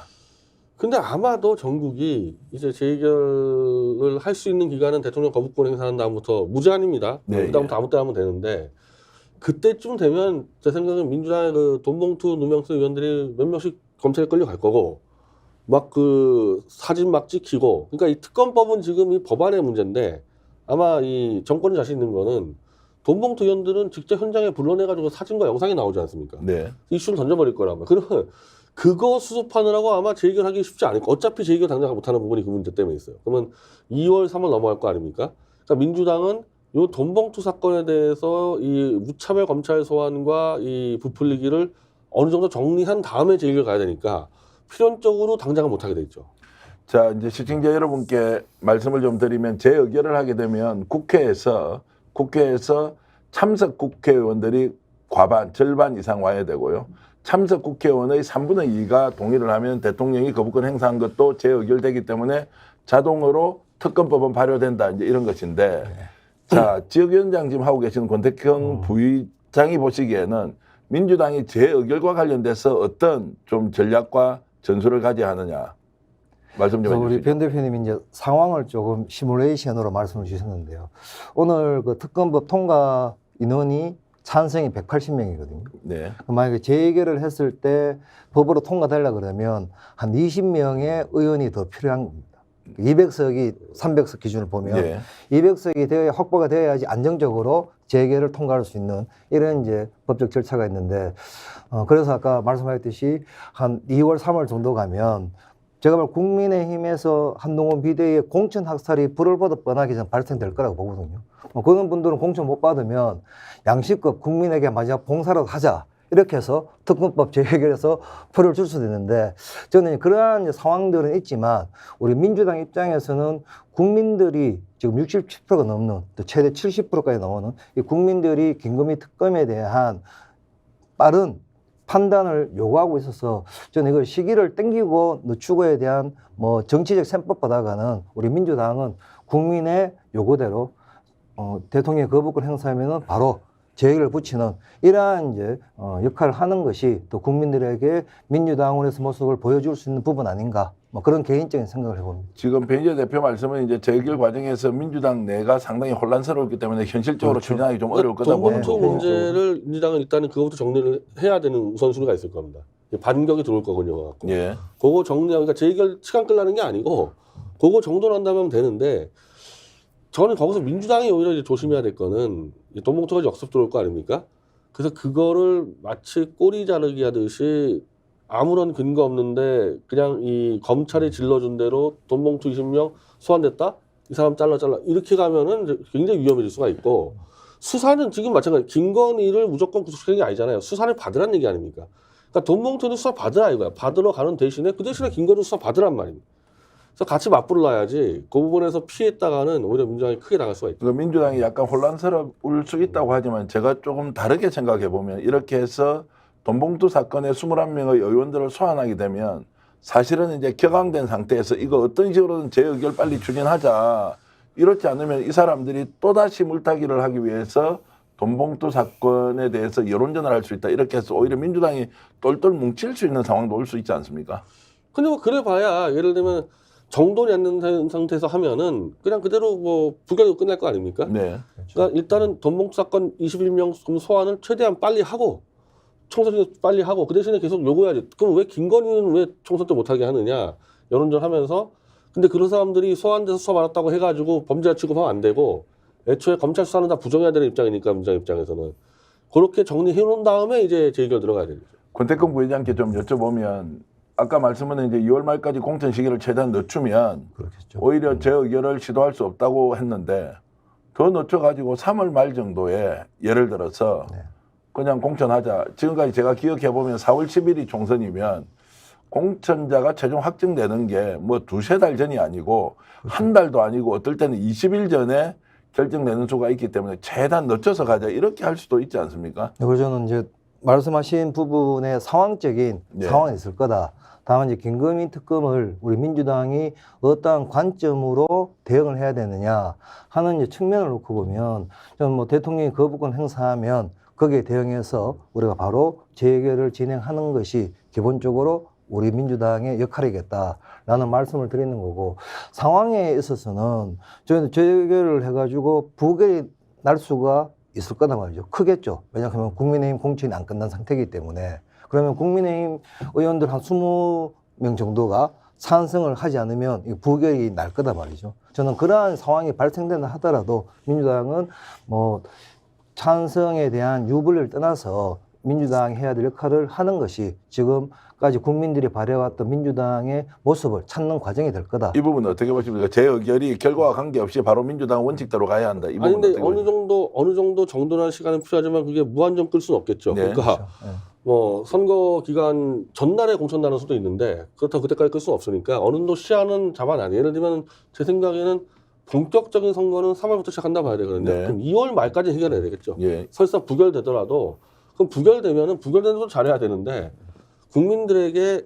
근데 아마도 전국이 이제 재의결을 할 수 있는 기간은 대통령 거부권 행사한 다음부터 무제한입니다. 네, 그다음부터 아무 때 하면 되는데 그때쯤 되면 제 생각엔 민주당의 그 돈봉투 누명수 의원들이 몇 명씩 검찰에 끌려갈 거고 막 그 사진 막 찍히고 그러니까 이 특검법은 지금 이 법안의 문제인데 아마 이 정권이 자신 있는 거는 돈봉투 의원들은 직접 현장에 불러내가지고 사진과 영상이 나오지 않습니까? 네. 이슈를 던져버릴 거라면 그러면 그거 수습하느라고 아마 재의결하기 쉽지 않을 거. 어차피 재의결 당장 못하는 부분이 그 문제 때문에 있어요. 그러면 2월, 3월 넘어갈 거 아닙니까? 그러니까 민주당은 이 돈봉투 사건에 대해서 이 무차별 검찰 소환과 이 부풀리기를 어느 정도 정리한 다음에 재의결 가야 되니까 필연적으로 당장은 못하게 돼 있죠. 자, 이제 시청자 여러분께 말씀을 좀 드리면 재의결을 하게 되면 국회에서 참석 국회의원들이 과반, 절반 이상 와야 되고요. 참석 국회의원의 3분의 2가 동의를 하면 대통령이 거부권 행사한 것도 재의결되기 때문에 자동으로 특검법은 발효된다. 이제 이런 것인데 자, 지역위원장 지금 하고 계시는 권태경 부의장이 보시기에는 민주당이 재의결과 관련돼서 어떤 좀 전략과 전술을 가져야 하느냐. 말씀 좀 그래서 우리 해주시죠. 변 대표님이 이제 상황을 조금 시뮬레이션으로 말씀을 주셨는데요. 오늘 그 특검법 통과 인원이 찬성이 180명이거든요. 네. 만약에 재의결을 했을 때 법으로 통과되려고 그러면 한 20명의 의원이 더 필요한 겁니다. 200석이 300석 기준을 보면 네. 200석이 되어야 확보가 되어야지 안정적으로 재의결을 통과할 수 있는 이런 이제 법적 절차가 있는데 그래서 아까 말씀하셨듯이 한 2월, 3월 정도 가면 제가 볼 국민의힘에서 한동훈 비대위의 공천 학살이 불을 보듯 뻔하게 좀 발생될 거라고 보거든요. 그런 분들은 공천 못 받으면 양식급 국민에게 마지막 봉사라도 하자. 이렇게 해서 특검법 재의결해서 표를 줄 수도 있는데 저는 그러한 상황들은 있지만 우리 민주당 입장에서는 국민들이 지금 67%가 넘는 또 최대 70%까지 나오는 이 국민들이 김건희 특검에 대한 빠른 판단을 요구하고 있어서 저는 이걸 시기를 땡기고 늦추고에 대한 뭐 정치적 셈법보다가는 우리 민주당은 국민의 요구대로 대통령의 거부권 행사하면은 바로 제의를 붙이는 이러한 이제 역할을 하는 것이 또 국민들에게 민주당원에서 모습을 보여줄 수 있는 부분 아닌가 뭐 그런 개인적인 생각을 해봅니다. 지금 배인재 대표 말씀은 이제 재결 과정에서 민주당 내가 상당히 혼란스러웠기 때문에 현실적으로 그렇죠. 추진하기 좀 어려울 거다 보는 돈봉투 거고. 문제를 민주당은 일단은 그것부터 정리를 해야 되는 우선순위가 있을 겁니다. 반격이 들어올 거군요. 예. 그거 정리하고, 그러니까 재결 시간 끌라는 게 아니고, 그거 정도로 한다면 되는데, 저는 거기서 민주당이 오히려 이제 조심해야 될 거는, 돈봉투가 역습 들어올 거 아닙니까? 그래서 그거를 마치 꼬리 자르기 하듯이 아무런 근거 없는데, 그냥 이 검찰이 질러준 대로 돈봉투 20명 소환됐다? 이 사람 잘라. 이렇게 가면은 굉장히 위험해질 수가 있고, 수사는 지금 마찬가지, 김건희를 무조건 구속시키는 게 아니잖아요. 수사를 받으란 얘기 아닙니까? 그러니까 돈봉투는 수사 받으라 이거야. 받으러 가는 대신에 그 대신에 김건희 수사 받으란 말입니다. 그래서 같이 맞불러야지 그 부분에서 피했다가는 오히려 민주당이 크게 당할 수가 있죠. 그 민주당이 약간 혼란스러울 수 있다고 하지만 제가 조금 다르게 생각해 보면 이렇게 해서 돈봉투 사건의 21명의 의원들을 소환하게 되면 사실은 이제 격앙된 상태에서 이거 어떤 식으로든 재의결 빨리 추진하자. 이렇지 않으면 이 사람들이 또다시 물타기를 하기 위해서 돈봉투 사건에 대해서 여론전을 할 수 있다. 이렇게 해서 오히려 민주당이 똘똘 뭉칠 수 있는 상황도 올 수 있지 않습니까? 근데 뭐 그래 봐야 예를 들면 정돈이 안 된 상태에서 하면은 그냥 그대로 뭐 부결로 끝날 거 아닙니까? 네. 그러니까 일단은 돈봉투 사건 21명 소환을 최대한 빨리 하고 총선을 빨리 하고 그 대신에 계속 요구해야지. 그럼 왜 김건희는 왜 총선 때 못하게 하느냐? 여론전 하면서. 근데 그런 사람들이 소환돼서 수사 받았다고 해가지고 범죄자 취급하면 안 되고 애초에 검찰 수사는 다 부정해야 되는 입장이니까 민주당 입장에서는 그렇게 정리해 놓은 다음에 이제 재의결 들어가야 되죠. 권태권 부회장께 좀 여쭤보면 아까 말씀은 이제 2월 말까지 공천 시기를 최대한 늦추면 그렇겠죠. 오히려 재의결을 시도할 수 없다고 했는데 더 늦춰가지고 3월 말 정도에 예를 들어서 네. 그냥 공천하자. 지금까지 제가 기억해 보면 4월 10일이 총선이면 공천자가 최종 확정되는 게 뭐 두세 달 전이 아니고 한 달도 아니고 어떨 때는 20일 전에 결정되는 수가 있기 때문에 최대한 늦춰서 가자 이렇게 할 수도 있지 않습니까? 그래서 저는 이제 말씀하신 부분에 상황적인 네. 상황이 있을 거다. 다만 이제 김건희 특검을 우리 민주당이 어떠한 관점으로 대응을 해야 되느냐 하는 이제 측면을 놓고 보면 좀 뭐 대통령이 거부권 행사하면 거기에 대응해서 우리가 바로 재결을 진행하는 것이 기본적으로 우리 민주당의 역할이겠다라는 말씀을 드리는 거고 상황에 있어서는 저희는 재결을 해가지고 부결이 날 수가 있을 거다 말이죠. 크겠죠. 왜냐하면 국민의힘 공천이 안 끝난 상태이기 때문에 그러면 국민의힘 의원들 한 20명 정도가 찬성을 하지 않으면 이 부결이 날 거다 말이죠. 저는 그러한 상황이 발생된다 하더라도 민주당은 뭐 찬성에 대한 유불리를 떠나서 민주당이 해야 될 역할을 하는 것이 지금까지 국민들이 바래왔던 민주당의 모습을 찾는 과정이 될 거다. 이 부분은 어떻게 보십니까? 재의결이 결과와 관계없이 바로 민주당 원칙대로 가야 한다. 이 아니 부분은 근데 어떻게 보십니까? 어느 정도 정돈할 시간은 필요하지만 그게 무한정 끌 수는 없겠죠. 네. 그러니까 네. 뭐 선거 기간 전날에 공천나는 수도 있는데 그렇다고 그때까지 끌 수는 없으니까 어느 정도 시한은 잡아놔야 돼. 예를 들면 제 생각에는 본격적인 선거는 3월부터 시작한다 봐야 되거든요. 네. 그럼 2월 말까지 해결해야 되겠죠. 예. 설사 부결되더라도 그럼 부결되면은 부결되는 걸 잘해야 되는데 국민들에게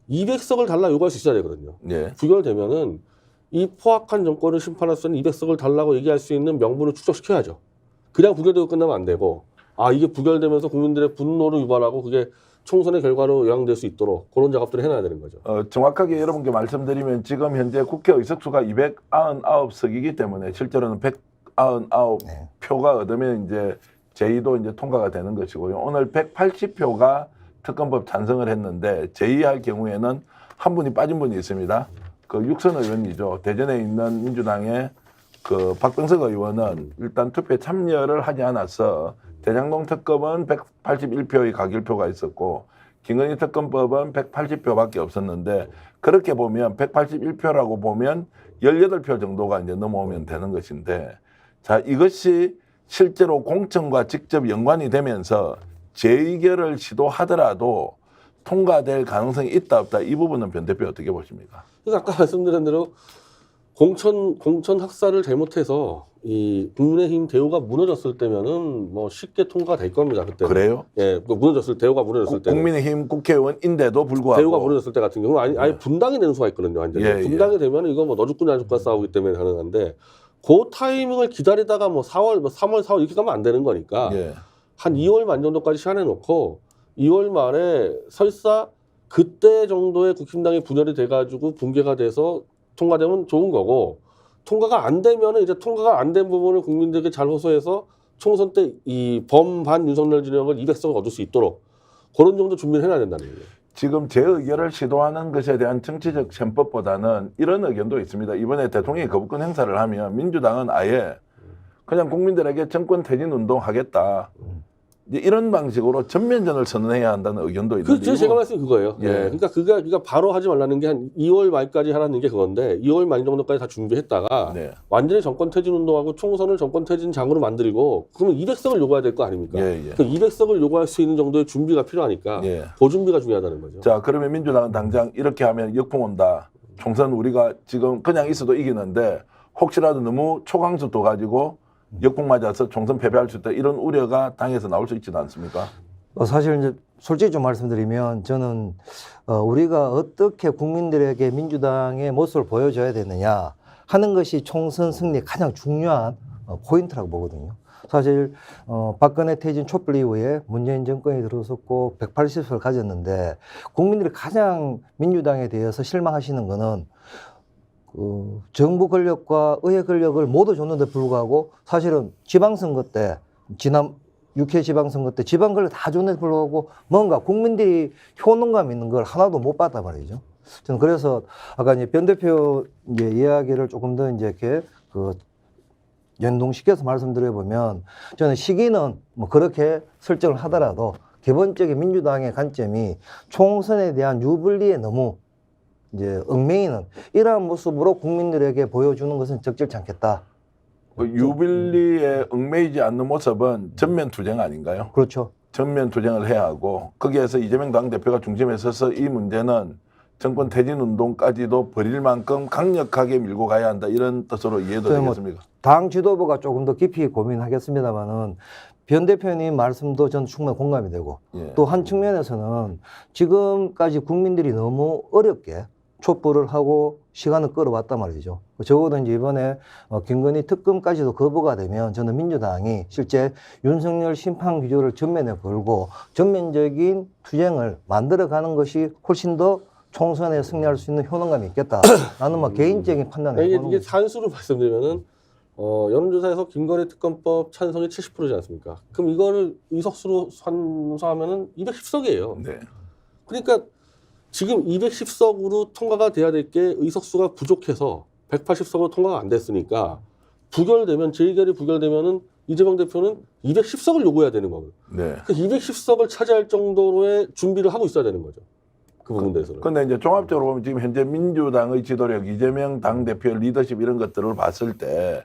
200석을 달라 요구할 수 있어야 되거든요. 예. 부결되면은 이 포악한 정권을 심판할 수 있는 200석을 달라고 얘기할 수 있는 명분을 축적시켜야죠. 그냥 부결되고 끝나면 안 되고 아 이게 부결되면서 국민들의 분노를 유발하고 그게 총선의 결과로 영향될 수 있도록 그런 작업들을 해놔야 되는 거죠. 정확하게 여러분께 말씀드리면 지금 현재 국회 의석수가 299석이기 때문에 실제로는 199표가 얻으면 이제 제2도 이제 통과가 되는 것이고요. 오늘 180표가 특검법 찬성을 했는데 제2할 경우에는 한 분이 빠진 분이 있습니다. 그 육선 의원이죠. 대전에 있는 민주당의 그 박병석 의원은 일단 투표에 참여를 하지 않아서 대장동 특검은 181표의 가결표가 있었고 김건희 특검법은 180표밖에 없었는데 그렇게 보면 181표라고 보면 18표 정도가 이제 넘어오면 되는 것인데 자 이것이 실제로 공천과 직접 연관이 되면서 재의결을 시도하더라도 통과될 가능성이 있다 없다 이 부분은 변 대표 어떻게 보십니까? 그러니까 아까 말씀드린 대로 공천 학살을 잘못해서 이 국민의힘 대우가 무너졌을 때면은 뭐 쉽게 통과될 겁니다. 그때. 그래요? 예, 그 대우가 무너졌을 때. 국민의힘 국회의원인데도 불구하고 대우가 무너졌을 때 같은 경우는 아예 분당이 되는 수가 있거든요. 완전히. 예, 예. 분당이 되면 이거 뭐 너 죽고 나 죽고 싸우기 때문에 가능한데 그 타이밍을 기다리다가 뭐 4월, 뭐 3월, 4월 이렇게 가면 안 되는 거니까 예. 한 2월 말 정도까지 시한해 놓고 2월 말에 설사 그때 정도의 국힘당이 분열이 돼가지고 붕괴가 돼서 통과되면 좋은 거고 통과가 안 되면은 이제 통과가 안 된 부분을 국민들에게 잘 호소해서 총선 때 이 범반 윤석열 진영을 200석을 얻을 수 있도록 그런 정도 준비를 해놔야 된다는 얘기예요. 지금 재의결을 시도하는 것에 대한 정치적 셈법보다는 이런 의견도 있습니다. 이번에 대통령이 거부권 행사를 하면 민주당은 아예 그냥 국민들에게 정권 퇴진 운동하겠다. 이제 이런 방식으로 전면전을 선언해야 한다는 의견도 있는데 그 제가 말씀이 그거예요. 예. 예. 그러니까 바로 하지 말라는 게 한 2월 말까지 하라는 게 그건데 2월 말 정도까지 다 준비했다가 네. 완전히 정권 퇴진 운동하고 총선을 정권 퇴진 장으로 만들고 그러면 200석을 요구해야 될 거 아닙니까? 예, 예. 그 200석을 요구할 수 있는 정도의 준비가 필요하니까 예. 그 준비가 중요하다는 거죠. 자, 그러면 민주당은 당장 이렇게 하면 역풍 온다. 총선 우리가 지금 그냥 있어도 이기는데 혹시라도 너무 초강수 둬 가지고 역풍 맞아서 총선 패배할 수 있다. 이런 우려가 당에서 나올 수 있지는 않습니까? 사실 이제 솔직히 좀 말씀드리면 저는 우리가 어떻게 국민들에게 민주당의 모습을 보여줘야 되느냐 하는 것이 총선 승리의 가장 중요한 포인트라고 보거든요. 사실 박근혜 퇴진 촛불 이후에 문재인 정권이 들어섰고 180석을 가졌는데 국민들이 가장 민주당에 대해서 실망하시는 거는 정부 권력과 의회 권력을 모두 줬는데 불구하고 사실은 지방선거 때 지난 6회 지방선거 때 지방 권력 다 줬는데 불구하고 뭔가 국민들이 효능감 있는 걸 하나도 못 봤단 말이죠. 저는 그래서 아까 이제 변 대표 이제 이야기를 조금 더 이제 이렇게 연동시켜서 말씀드려보면 저는 시기는 뭐 그렇게 설정을 하더라도 기본적인 민주당의 관점이 총선에 대한 유불리에 너무 이제 얽매이는 이러한 모습으로 국민들에게 보여주는 것은 적절치 않겠다. 유빌리에 얽매이지 않는 모습은 전면 투쟁 아닌가요? 그렇죠. 전면 투쟁을 해야 하고 거기에서 이재명 당대표가 중심에 서서 이 문제는 정권 퇴진 운동까지도 벌일 만큼 강력하게 밀고 가야 한다. 이런 뜻으로 이해도 되겠습니까? 당 지도부가 조금 더 깊이 고민하겠습니다만은 변 대표님 말씀도 저는 충분히 공감이 되고 예. 또 한 측면에서는 지금까지 국민들이 너무 어렵게 촛불을 하고 시간을 끌어왔단 말이죠. 적어도 이제 이번에 김건희 특검까지도 거부가 되면 저는 민주당이 실제 윤석열 심판 기조를 전면에 걸고 전면적인 투쟁을 만들어가는 것이 훨씬 더 총선에 승리할 수 있는 효능감이 있겠다. 나는 뭐 개인적인 판단을 이게 해보는 거죠. 산수로 말씀드리면은 여론조사에서 김건희 특검법 찬성이 70%지 않습니까? 그럼 이거를 의석수로 산수하면은 210석이에요. 네. 그러니까 지금 210석으로 통과가 돼야 될 게 의석수가 부족해서 180석으로 통과가 안 됐으니까 부결되면 재의결이 부결되면은 이재명 대표는 210석을 요구해야 되는 거고요. 네. 그 210석을 차지할 정도로의 준비를 하고 있어야 되는 거죠. 그 부분에 대해서는. 그런데 이제 종합적으로 보면 지금 현재 민주당의 지도력, 이재명 당대표의 리더십 이런 것들을 봤을 때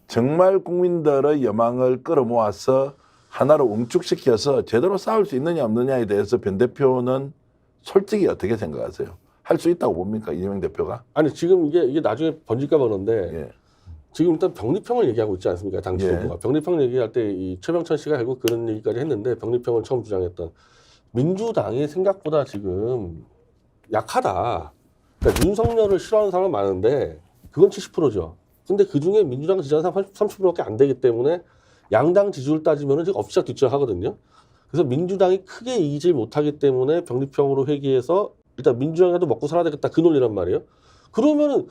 정말 국민들의 여망을 끌어모아서 하나로 응축시켜서 제대로 싸울 수 있느냐 없느냐에 대해서 변 대표는 솔직히 어떻게 생각하세요? 할 수 있다고 봅니까? 이재명 대표가? 아니 지금 이게 나중에 번질까 보는데 예. 지금 일단 병립형을 얘기하고 있지 않습니까? 당 지도부가. 예. 병립형 얘기할 때 이 최병천 씨가 결국 그런 얘기까지 했는데 병립형을 처음 주장했던 민주당이 생각보다 지금 약하다. 그러니까 윤석열을 싫어하는 사람은 많은데 그건 70%죠. 근데 그중에 민주당 지지하는 사람 30%밖에 안 되기 때문에 양당 지지율 따지면은 지금 엎치락 뒤치락 하거든요. 그래서 민주당이 크게 이기질 못하기 때문에 병립형으로 회귀해서 일단 민주당이라도 먹고 살아야 되겠다 그 논리란 말이에요. 그러면은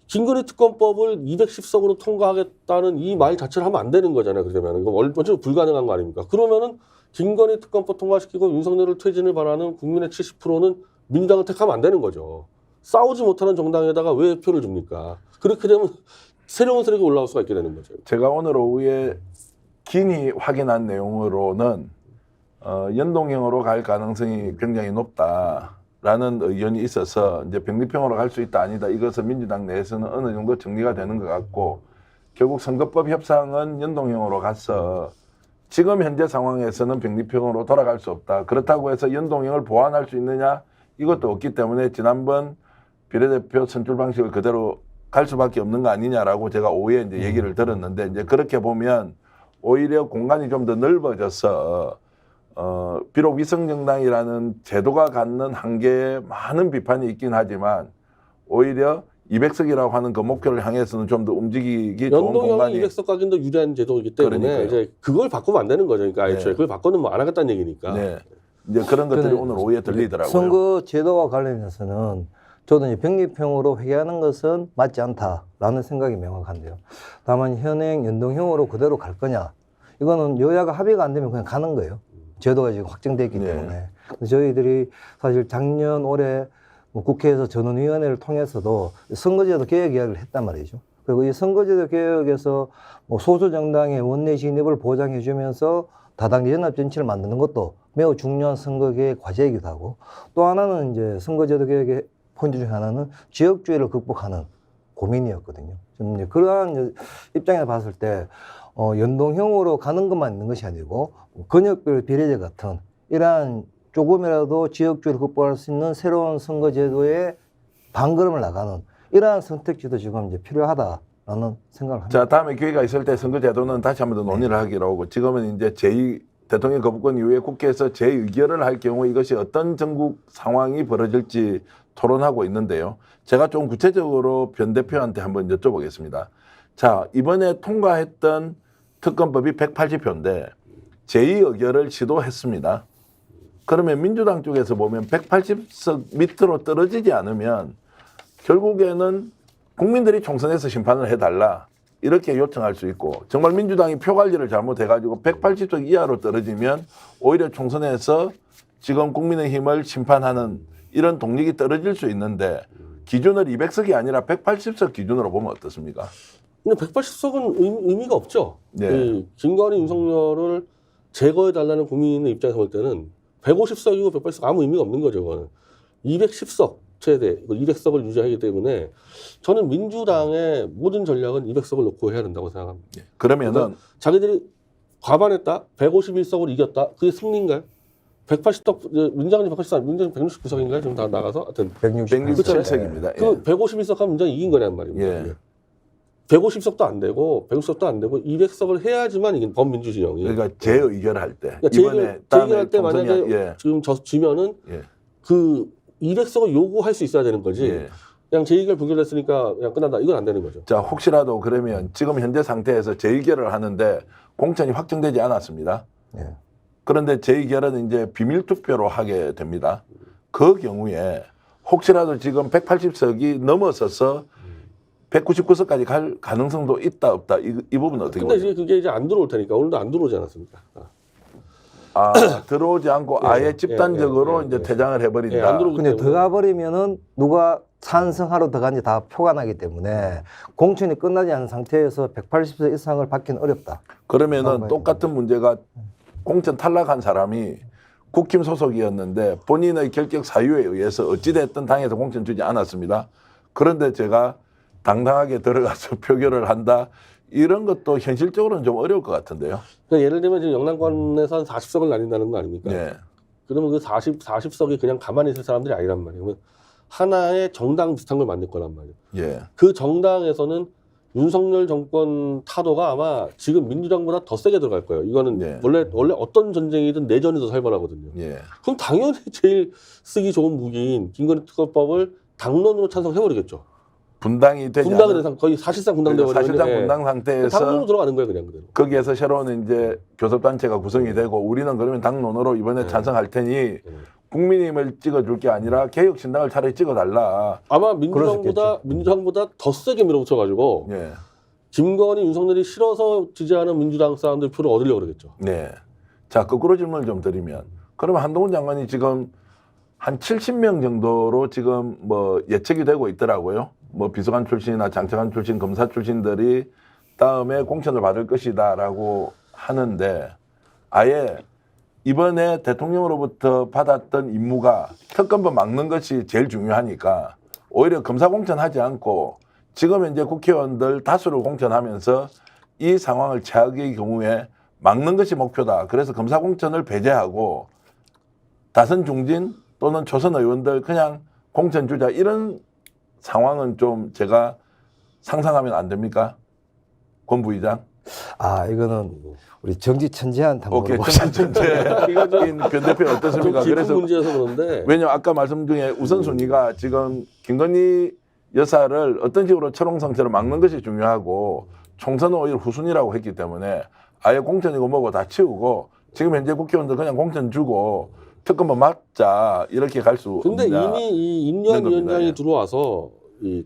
김건희 특검법을 210석으로 통과하겠다는 이 말 자체를 하면 안 되는 거잖아요. 그러면은 이거 원칙적으로 불가능한 거 아닙니까? 그러면은 김건희 특검법 통과시키고 윤석열을 퇴진을 바라는 국민의 70%는 민주당을 택하면 안 되는 거죠. 싸우지 못하는 정당에다가 왜 표를 줍니까? 그렇게 되면 새로운 세력이 올라올 수가 있게 되는 거죠. 제가 오늘 오후에 긴히 확인한 내용으로는 연동형으로 갈 가능성이 굉장히 높다라는 의견이 있어서 이제 병립형으로 갈 수 있다 아니다 이것은 민주당 내에서는 어느 정도 정리가 되는 것 같고 결국 선거법 협상은 연동형으로 가서 지금 현재 상황에서는 병립형으로 돌아갈 수 없다. 그렇다고 해서 연동형을 보완할 수 있느냐 이것도 없기 때문에 지난번 비례대표 선출 방식을 그대로 갈 수밖에 없는 거 아니냐라고 제가 오후에 이제 얘기를 들었는데 이제 그렇게 보면 오히려 공간이 좀 더 넓어져서 비록 위성정당이라는 제도가 갖는 한계에 많은 비판이 있긴 하지만 오히려 200석이라고 하는 그 목표를 향해서는 좀 더 움직이기 좋은 연동형이 공간이 200석 가긴 더 유리한 제도이기 때문에 그러니까요. 이제 그걸 바꾸면 안 되는 거죠. 그러니까 애초에 네. 그걸 바꾸는 뭐 안 하겠다는 얘기니까. 네. 이제 그런 것들이 저는 오늘 오후에 들리더라고요. 선거 제도와 관련해서는 저도 이제 병립형으로 회귀하는 것은 맞지 않다라는 생각이 명확한데요. 다만 현행 연동형으로 그대로 갈 거냐? 이거는 여야가 합의가 안 되면 그냥 가는 거예요. 제도가 지금 확정됐기 네. 때문에. 그래서 저희들이 사실 작년 올해 뭐 국회에서 전원위원회를 통해서도 선거제도 개혁 이야기를 했단 말이죠. 그리고 이 선거제도 개혁에서 뭐 소수 정당의 원내 진입을 보장해주면서 다당제 연합 정치를 만드는 것도 매우 중요한 선거개혁 과제이기도 하고, 또 하나는 이제 선거제도 개혁의 포인트 중 하나는 지역주의를 극복하는 고민이었거든요. 저는 이제 그러한 입장에서 봤을 때 연동형으로 가는 것만 있는 것이 아니고 권역별 비례제 같은 이러한 조금이라도 지역주의를 극복할 수 있는 새로운 선거제도에 반걸음을 나가는 이러한 선택지도 지금 이제 필요하다라는 생각을 합니다. 자, 다음에 기회가 있을 때 선거제도는 다시 한번 더 논의를 하기로 하고 지금은 이제 대통령 거부권 이후에 국회에서 재의결을 할 경우 이것이 어떤 전국 상황이 벌어질지 토론하고 있는데요. 제가 좀 구체적으로 변 대표한테 한번 여쭤보겠습니다. 자, 이번에 통과했던 특검법이 180표인데 재의의결을 시도했습니다. 그러면 민주당 쪽에서 보면 180석 밑으로 떨어지지 않으면 결국에는 국민들이 총선에서 심판을 해달라 이렇게 요청할 수 있고, 정말 민주당이 표 관리를 잘못해가지고 180석 이하로 떨어지면 오히려 총선에서 지금 국민의힘을 심판하는 이런 동력이 떨어질 수 있는데 기준을 200석이 아니라 180석 기준으로 보면 어떻습니까? 근데 180석은 의미가 없죠. 네. 이 김건희, 윤석열을 제거해달라는 국민의 입장에서 볼 때는 150석이고 180석 아무 의미가 없는 거죠. 그거는 210석 최대 200석을 유지하기 때문에 저는 민주당의 모든 전략은 200석을 놓고 해야 된다고 생각합니다. 그러면은 자기들이 과반했다, 151석을 이겼다, 그게 승리인가요? 180석, 민주당이 180석, 민주당이 169석인가요? 지금 다 나가서 하여튼 167석입니다. 그 151석 하면 민주당이 이긴 거란 말입니다. 예. 150석도 안 되고 160석도 안 되고 200석을 해야지만 이긴 범민주 진영이. 그러니까 재의결할 때 그러니까 재의결할 때 총선이 만약에 예. 지금 지면은 예. 그 200석을 요구할 수 있어야 되는 거지. 예. 그냥 재의결 부결했으니까 그냥 끝난다. 이건 안 되는 거죠. 자, 혹시라도 그러면 지금 현재 상태에서 재의결을 하는데 공천이 확정되지 않았습니다. 예. 그런데 재의결은 이제 비밀 투표로 하게 됩니다. 그 경우에 혹시라도 지금 180석이 넘어서서 199석까지 갈 가능성도 있다 없다 이 부분은 어떻게 근데 보세요? 이제 그게 이제 안 들어올 테니까 오늘도 안 들어오지 않았습니까? 들어오지 않고 아예 집단적으로 이제 퇴장을 해버린다. 안 들어오기 근데 때문에. 들어가 버리면은 누가 찬성하러 들어간지 다 표가 나기 때문에 공천이 끝나지 않은 상태에서 180석 이상을 받기는 어렵다. 그러면은 똑같은 문제가 공천 탈락한 사람이 국힘 소속이었는데 본인의 결격 사유에 의해서 어찌됐든 당에서 공천 주지 않았습니다. 그런데 제가 당당하게 들어가서 표결을 한다. 이런 것도 현실적으로는 좀 어려울 것 같은데요. 그러니까 예를 들면 지금 영남권에서 한 40석을 나뉜다는 거 아닙니까? 네. 그러면 그 40석이 그냥 가만히 있을 사람들이 아니란 말이에요. 그러면 하나의 정당 비슷한 걸 만들 거란 말이에요. 예. 그 정당에서는 윤석열 정권 타도가 아마 지금 민주당보다 더 세게 들어갈 거예요. 이거는 네. 원래 어떤 전쟁이든 내전이 더 살벌하거든요. 예. 그럼 당연히 제일 쓰기 좋은 무기인 김건희 특검법을 당론으로 찬성해버리겠죠. 분당이 되지 분당에 않은 대해서 거의 사실상 분당돼버리는 사실상 분당 상태에서 당론으로 들어가는 거예요, 그냥 그대로. 거기에서 새로운 이제 교섭단체가 구성이 되고 우리는 그러면 당론으로 이번에 찬성할 테니 국민의힘을 찍어줄 게 아니라 개혁신당을 차라리 찍어달라. 아마 민주당보다 더 세게 밀어붙여가지고 예. 김건희, 윤석열이 싫어서 지지하는 민주당 사람들 표를 얻으려고 그러겠죠. 네. 자, 거꾸로 질문을 좀 드리면 그러면 한동훈 장관이 지금 한 70명 정도로 지금 뭐 예측이 되고 있더라고요. 뭐 비서관 출신이나 장차관 출신, 검사 출신들이 다음에 공천을 받을 것이다라고 하는데 아예 이번에 대통령으로부터 받았던 임무가 특검법 막는 것이 제일 중요하니까 오히려 검사 공천하지 않고 지금 현재 국회의원들 다수를 공천하면서 이 상황을 최악의 경우에 막는 것이 목표다. 그래서 검사 공천을 배제하고 다선 중진 또는 초선 의원들 그냥 공천 주자 이런 상황은 좀 제가 상상하면 안 됩니까? 권 부의장. 아, 이거는 우리 정치 천재한테 한번 오케이. 물어보자. 전체인 변 대표 어떻습니까? 좀 깊은 그래서 문제여서 그런데 왜냐 아까 말씀 중에 우선순위가 지금 김건희 여사를 어떤 식으로 철옹성처럼 막는 것이 중요하고 총선은 오히려 후순위라고 했기 때문에 아예 공천이고 뭐고 다 치우고 지금 현재 국회의원들 그냥 공천 주고 특검만 맞자 이렇게 갈 수 근데 없냐. 이미 이 임요한 있는 겁니다. 위원장이 예. 들어와서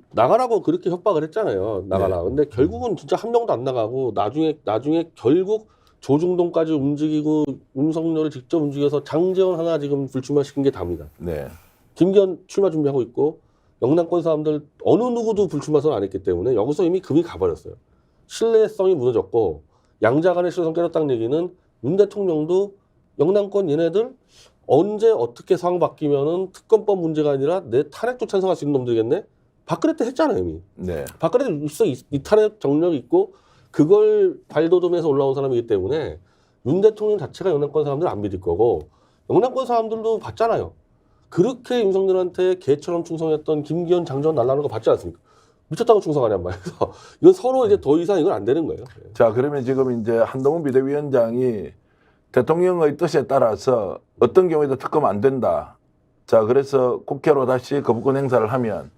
나가라고 그렇게 협박을 했잖아요. 나가라. 네. 근데 결국은 진짜 한 명도 안 나가고 나중에 결국 조중동까지 움직이고 윤석열을 직접 움직여서 장제원 하나 지금 불출마시킨 게 답니다. 네. 김기현 출마 준비하고 있고 영남권 사람들 어느 누구도 불출마 선언 안 했기 때문에 여기서 이미 금이 가버렸어요. 신뢰성이 무너졌고 양자 간의 신뢰성 깨졌다는 얘기는 윤 대통령도 영남권 얘네들 언제 어떻게 상황 바뀌면은 특검법 문제가 아니라 내 탄핵도 찬성할 수 있는 놈들이겠네? 박근혜 때 했잖아요 이미. 네. 박근혜 있어 이 탄핵 정력이 있고 그걸 발돋움해서 올라온 사람이기 때문에 윤 대통령 자체가 영남권 사람들 안 믿을 거고 영남권 사람들도 봤잖아요. 그렇게 윤석열한테 개처럼 충성했던 김기현, 장전 날라는 거 봤지 않습니까? 미쳤다고 충성하냔 말이에요. 이건 서로 이제 더 이상 이건 안 되는 거예요. 자, 그러면 지금 이제 한동훈 비대위원장이 대통령의 뜻에 따라서 어떤 경우에도 특검 안 된다. 자, 그래서 국회로 다시 거부권 행사를 하면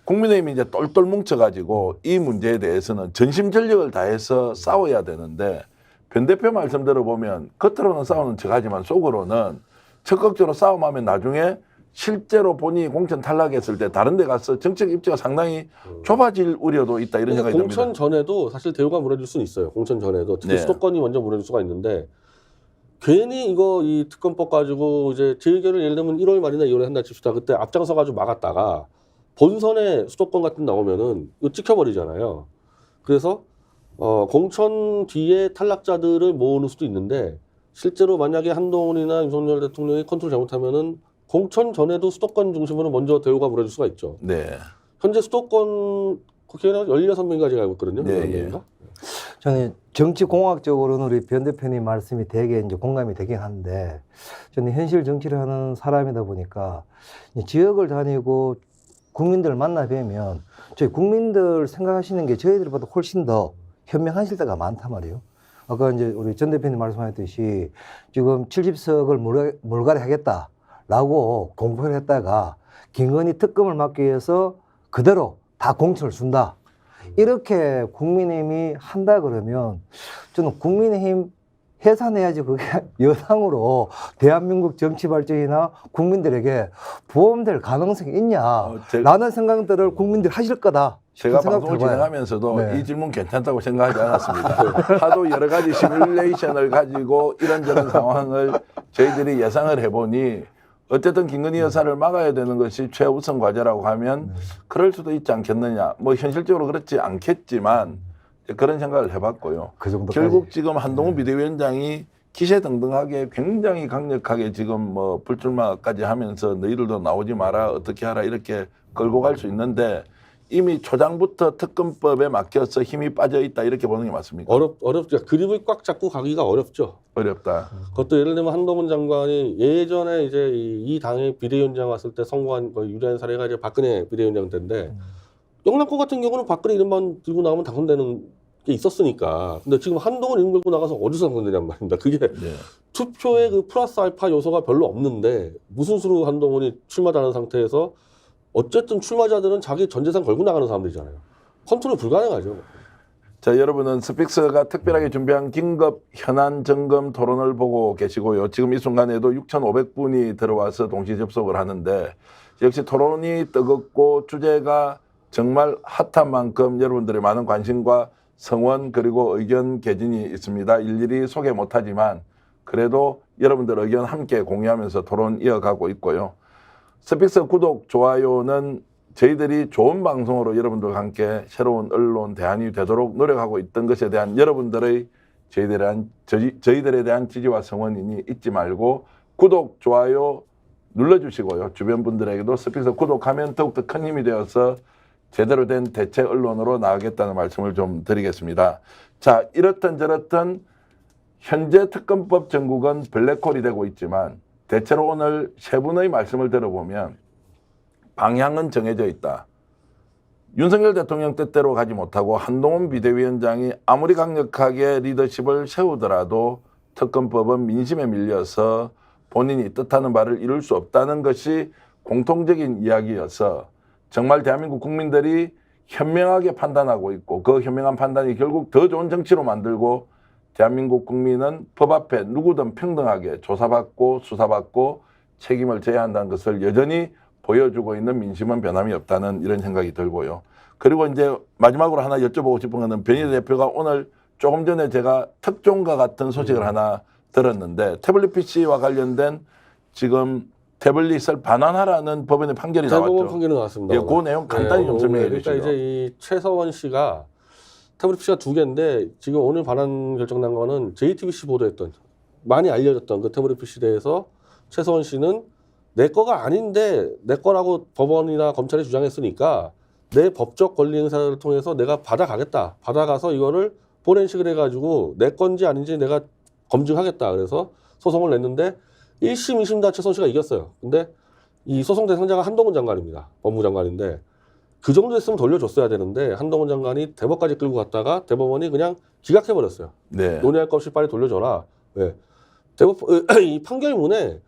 국민의힘이 이제 똘똘 뭉쳐가지고 이 문제에 대해서는 전심전력을 다해서 싸워야 되는데 변 대표 말씀 들어보면 겉으로는 싸우는 척하지만 속으로는 적극적으로 싸움하면 나중에 실제로 본인이 공천 탈락했을 때 다른 데 가서 정책 입지가 상당히 좁아질 우려도 있다 이런 생각이 듭니다. 공천 전에도 사실 대우가 무너질 수는 있어요. 공천 전에도 특히 네. 수도권이 먼저 무너질 수가 있는데 괜히 이거 이 특검법 가지고 이제 재의결을 예를 들면 1월 말이나 2월에 한다 칩시다. 그때 앞장서 가지고 막았다가 본선에 수도권 같은 데 나오면은 이거 찍혀버리잖아요. 그래서 공천 뒤에 탈락자들을 모으는 수도 있는데 실제로 만약에 한동훈이나 윤석열 대통령이 컨트롤 잘못하면은 공천 전에도 수도권 중심으로 먼저 대우가 무너질 수가 있죠. 네. 현재 수도권 국회의원 16명까지 알고 있거든요. 네, 16명인가? 저는 정치공학적으로는 우리 변 대표님 말씀이 되게 이제 공감이 되긴 한데 저는 현실 정치를 하는 사람이다 보니까 지역을 다니고 국민들을 만나 뵈면 저희 국민들 생각하시는 게 저희들보다 훨씬 더 현명하실 때가 많단 말이에요. 아까 이제 우리 전 대표님 말씀하셨듯이 지금 70석을 몰가리 하겠다라고 공포를 했다가 김건희 특검을 막기 위해서 그대로 다 공천을 준다. 이렇게 국민의힘이 한다 그러면 저는 국민의힘 해산해야지 그게 여당으로 대한민국 정치 발전이나 국민들에게 보험될 가능성이 있냐라는 생각들을 국민들이 하실 거다. 제가 그 생각 방송을 들어봐요. 진행하면서도 네. 이 질문 괜찮다고 생각하지 않았습니다. 하도 여러 가지 시뮬레이션을 가지고 이런저런 상황을 저희들이 예상을 해보니 어쨌든 김건희 여사를 막아야 되는 것이 최우선 과제라고 하면 그럴 수도 있지 않겠느냐. 뭐 현실적으로 그렇지 않겠지만 그런 생각을 해봤고요. 그 정도까지. 결국 지금 한동훈 비대위원장이 기세등등하게 굉장히 강력하게 지금 뭐 불출마까지 하면서 너희들도 나오지 마라 어떻게 하라 이렇게 끌고 갈 수 있는데 이미 초장부터 특검법에 막혀서 힘이 빠져 있다 이렇게 보는 게 맞습니까? 어렵죠. 그림을 꽉 잡고 가기가 어렵죠. 어렵다. 그것도 예를 들면 한동훈 장관이 예전에 이제 이 당의 비대위원장 왔을 때 성공한 거의 유리한 사례가 이제 박근혜 비대위원장 때인데 영남권 같은 경우는 박근혜 이름만 들고 나오면 당선되는 게 있었으니까. 근데 지금 한동훈 이름 들고 나가서 어디서 당선되냔 말입니다. 그게 네. 투표에 그 플러스 알파 요소가 별로 없는데 무슨 수로 한동훈이 출마하는 상태에서 어쨌든 출마자들은 자기 전 재산 걸고 나가는 사람들이잖아요. 컨트롤 불가능하죠. 자, 여러분은 스픽스가 특별하게 준비한 긴급 현안 점검 토론을 보고 계시고요. 지금 이 순간에도 6,500분이 들어와서 동시 접속을 하는데 역시 토론이 뜨겁고 주제가 정말 핫한 만큼 여러분들의 많은 관심과 성원 그리고 의견 개진이 있습니다. 일일이 소개 못하지만 그래도 여러분들 의견 함께 공유하면서 토론 이어가고 있고요. 스픽스 구독, 좋아요는 저희들이 좋은 방송으로 여러분들과 함께 새로운 언론 대안이 되도록 노력하고 있던 것에 대한 여러분들의 저희들에 대한 지지와 성원이니 잊지 말고 구독, 좋아요 눌러주시고요. 주변 분들에게도 스픽스 구독하면 더욱더 큰 힘이 되어서 제대로 된 대체 언론으로 나가겠다는 말씀을 좀 드리겠습니다. 자, 이렇든 저렇든 현재 특검법 전국은 블랙홀이 되고 있지만 대체로 오늘 세 분의 말씀을 들어보면 방향은 정해져 있다. 윤석열 대통령 뜻대로 가지 못하고 한동훈 비대위원장이 아무리 강력하게 리더십을 세우더라도 특검법은 민심에 밀려서 본인이 뜻하는 바를 이룰 수 없다는 것이 공통적인 이야기여서 정말 대한민국 국민들이 현명하게 판단하고 있고 그 현명한 판단이 결국 더 좋은 정치로 만들고 대한민국 국민은 법 앞에 누구든 평등하게 조사받고 수사받고 책임을 져야 한다는 것을 여전히 보여주고 있는 민심은 변함이 없다는 이런 생각이 들고요. 그리고 이제 마지막으로 하나 여쭤보고 싶은 것은 변희재 대표가 오늘 조금 전에 제가 특종과 같은 소식을 하나 들었는데 태블릿 PC와 관련된 지금 태블릿을 반환하라는 법원의 판결이 대법원 나왔죠. 판결이 나왔습니다. 예, 그 내용 간단히 좀 설명해 그러니까 주시죠. 이제 이 최서원 씨가 태블릿 PC가 2개인데 지금 오늘 반환 결정난 거는 JTBC 보도했던 많이 알려졌던 그 태블릿 PC 대해서 최서원 씨는 내 거가 아닌데 내 거라고 법원이나 검찰이 주장했으니까 내 법적 권리 행사를 통해서 내가 받아가겠다. 받아가서 이거를 포렌식을 해가지고 내 건지 아닌지 내가 검증하겠다. 그래서 소송을 냈는데 1심, 2심 다 최서원 씨가 이겼어요. 근데 이 소송 대상자가 한동훈 장관입니다. 법무장관인데 그 정도 됐으면 돌려줬어야 되는데 한동훈 장관이 대법까지 끌고 갔다가 대법원이 그냥 기각해버렸어요. 네. 논의할 것 없이 빨리 돌려줘라. 왜? 이 판결문에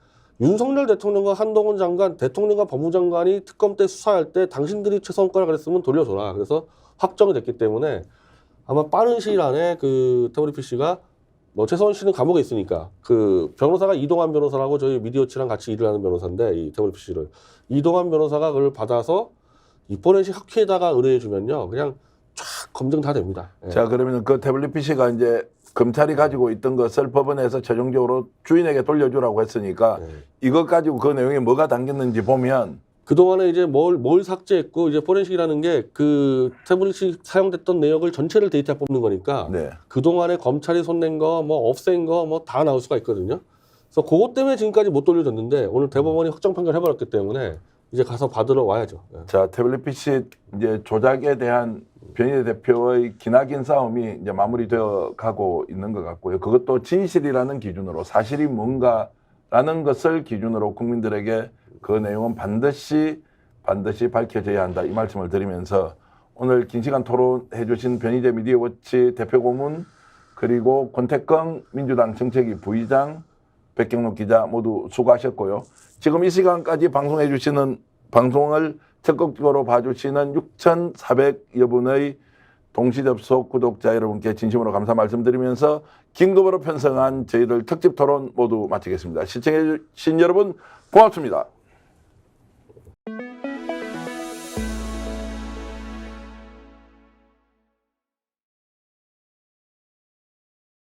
윤석열 대통령과 한동훈 장관, 대통령과 법무장관이 특검 때 수사할 때 당신들이 최선을 그랬으면 돌려줘라. 그래서 확정이 됐기 때문에 아마 빠른 시일 안에 그 태블릿 PC가 뭐 최서원 씨는 감옥에 있으니까 그 변호사가 이동환 변호사라고 저희 미디어치랑 같이 일을 하는 변호사인데 이 태블릿 PC를 이동환 변호사가 그걸 받아서 이 포렌식 학회에다가 의뢰해 주면요 그냥 쫙 검증 다 됩니다. 예. 자, 그러면 그 태블릿 PC가 이제 검찰이 가지고 있던 것을 법원에서 최종적으로 주인에게 돌려주라고 했으니까 네. 이것 가지고 그 내용에 뭐가 담겼는지 보면 그동안에 이제 뭘 삭제했고 이제 포렌식이라는 게 그 태블릿이 사용됐던 내역을 전체를 데이터 뽑는 거니까 네. 그동안에 검찰이 손낸 거 뭐 없앤 거 뭐 다 나올 수가 있거든요. 그래서 그것 때문에 지금까지 못 돌려줬는데 오늘 대법원이 확정 판결 해버렸기 때문에 이제 가서 받으러 와야죠. 예. 자, 태블릿 PC 이제 조작에 대한 변희재 대표의 기나긴 싸움이 이제 마무리되어 가고 있는 것 같고요. 그것도 진실이라는 기준으로 사실이 뭔가라는 것을 기준으로 국민들에게 그 내용은 반드시 밝혀져야 한다. 이 말씀을 드리면서 오늘 긴 시간 토론해 주신 변희재 미디어워치 대표 고문 그리고 권태경 민주당 정책위 부의장 백경록 기자 모두 수고하셨고요. 지금 이 시간까지 방송해 주시는 방송을 적극적으로 봐주시는 6,400여 분의 동시접속 구독자 여러분께 진심으로 감사 말씀드리면서 긴급으로 편성한 저희들 특집 토론 모두 마치겠습니다. 시청해 주신 여러분 고맙습니다.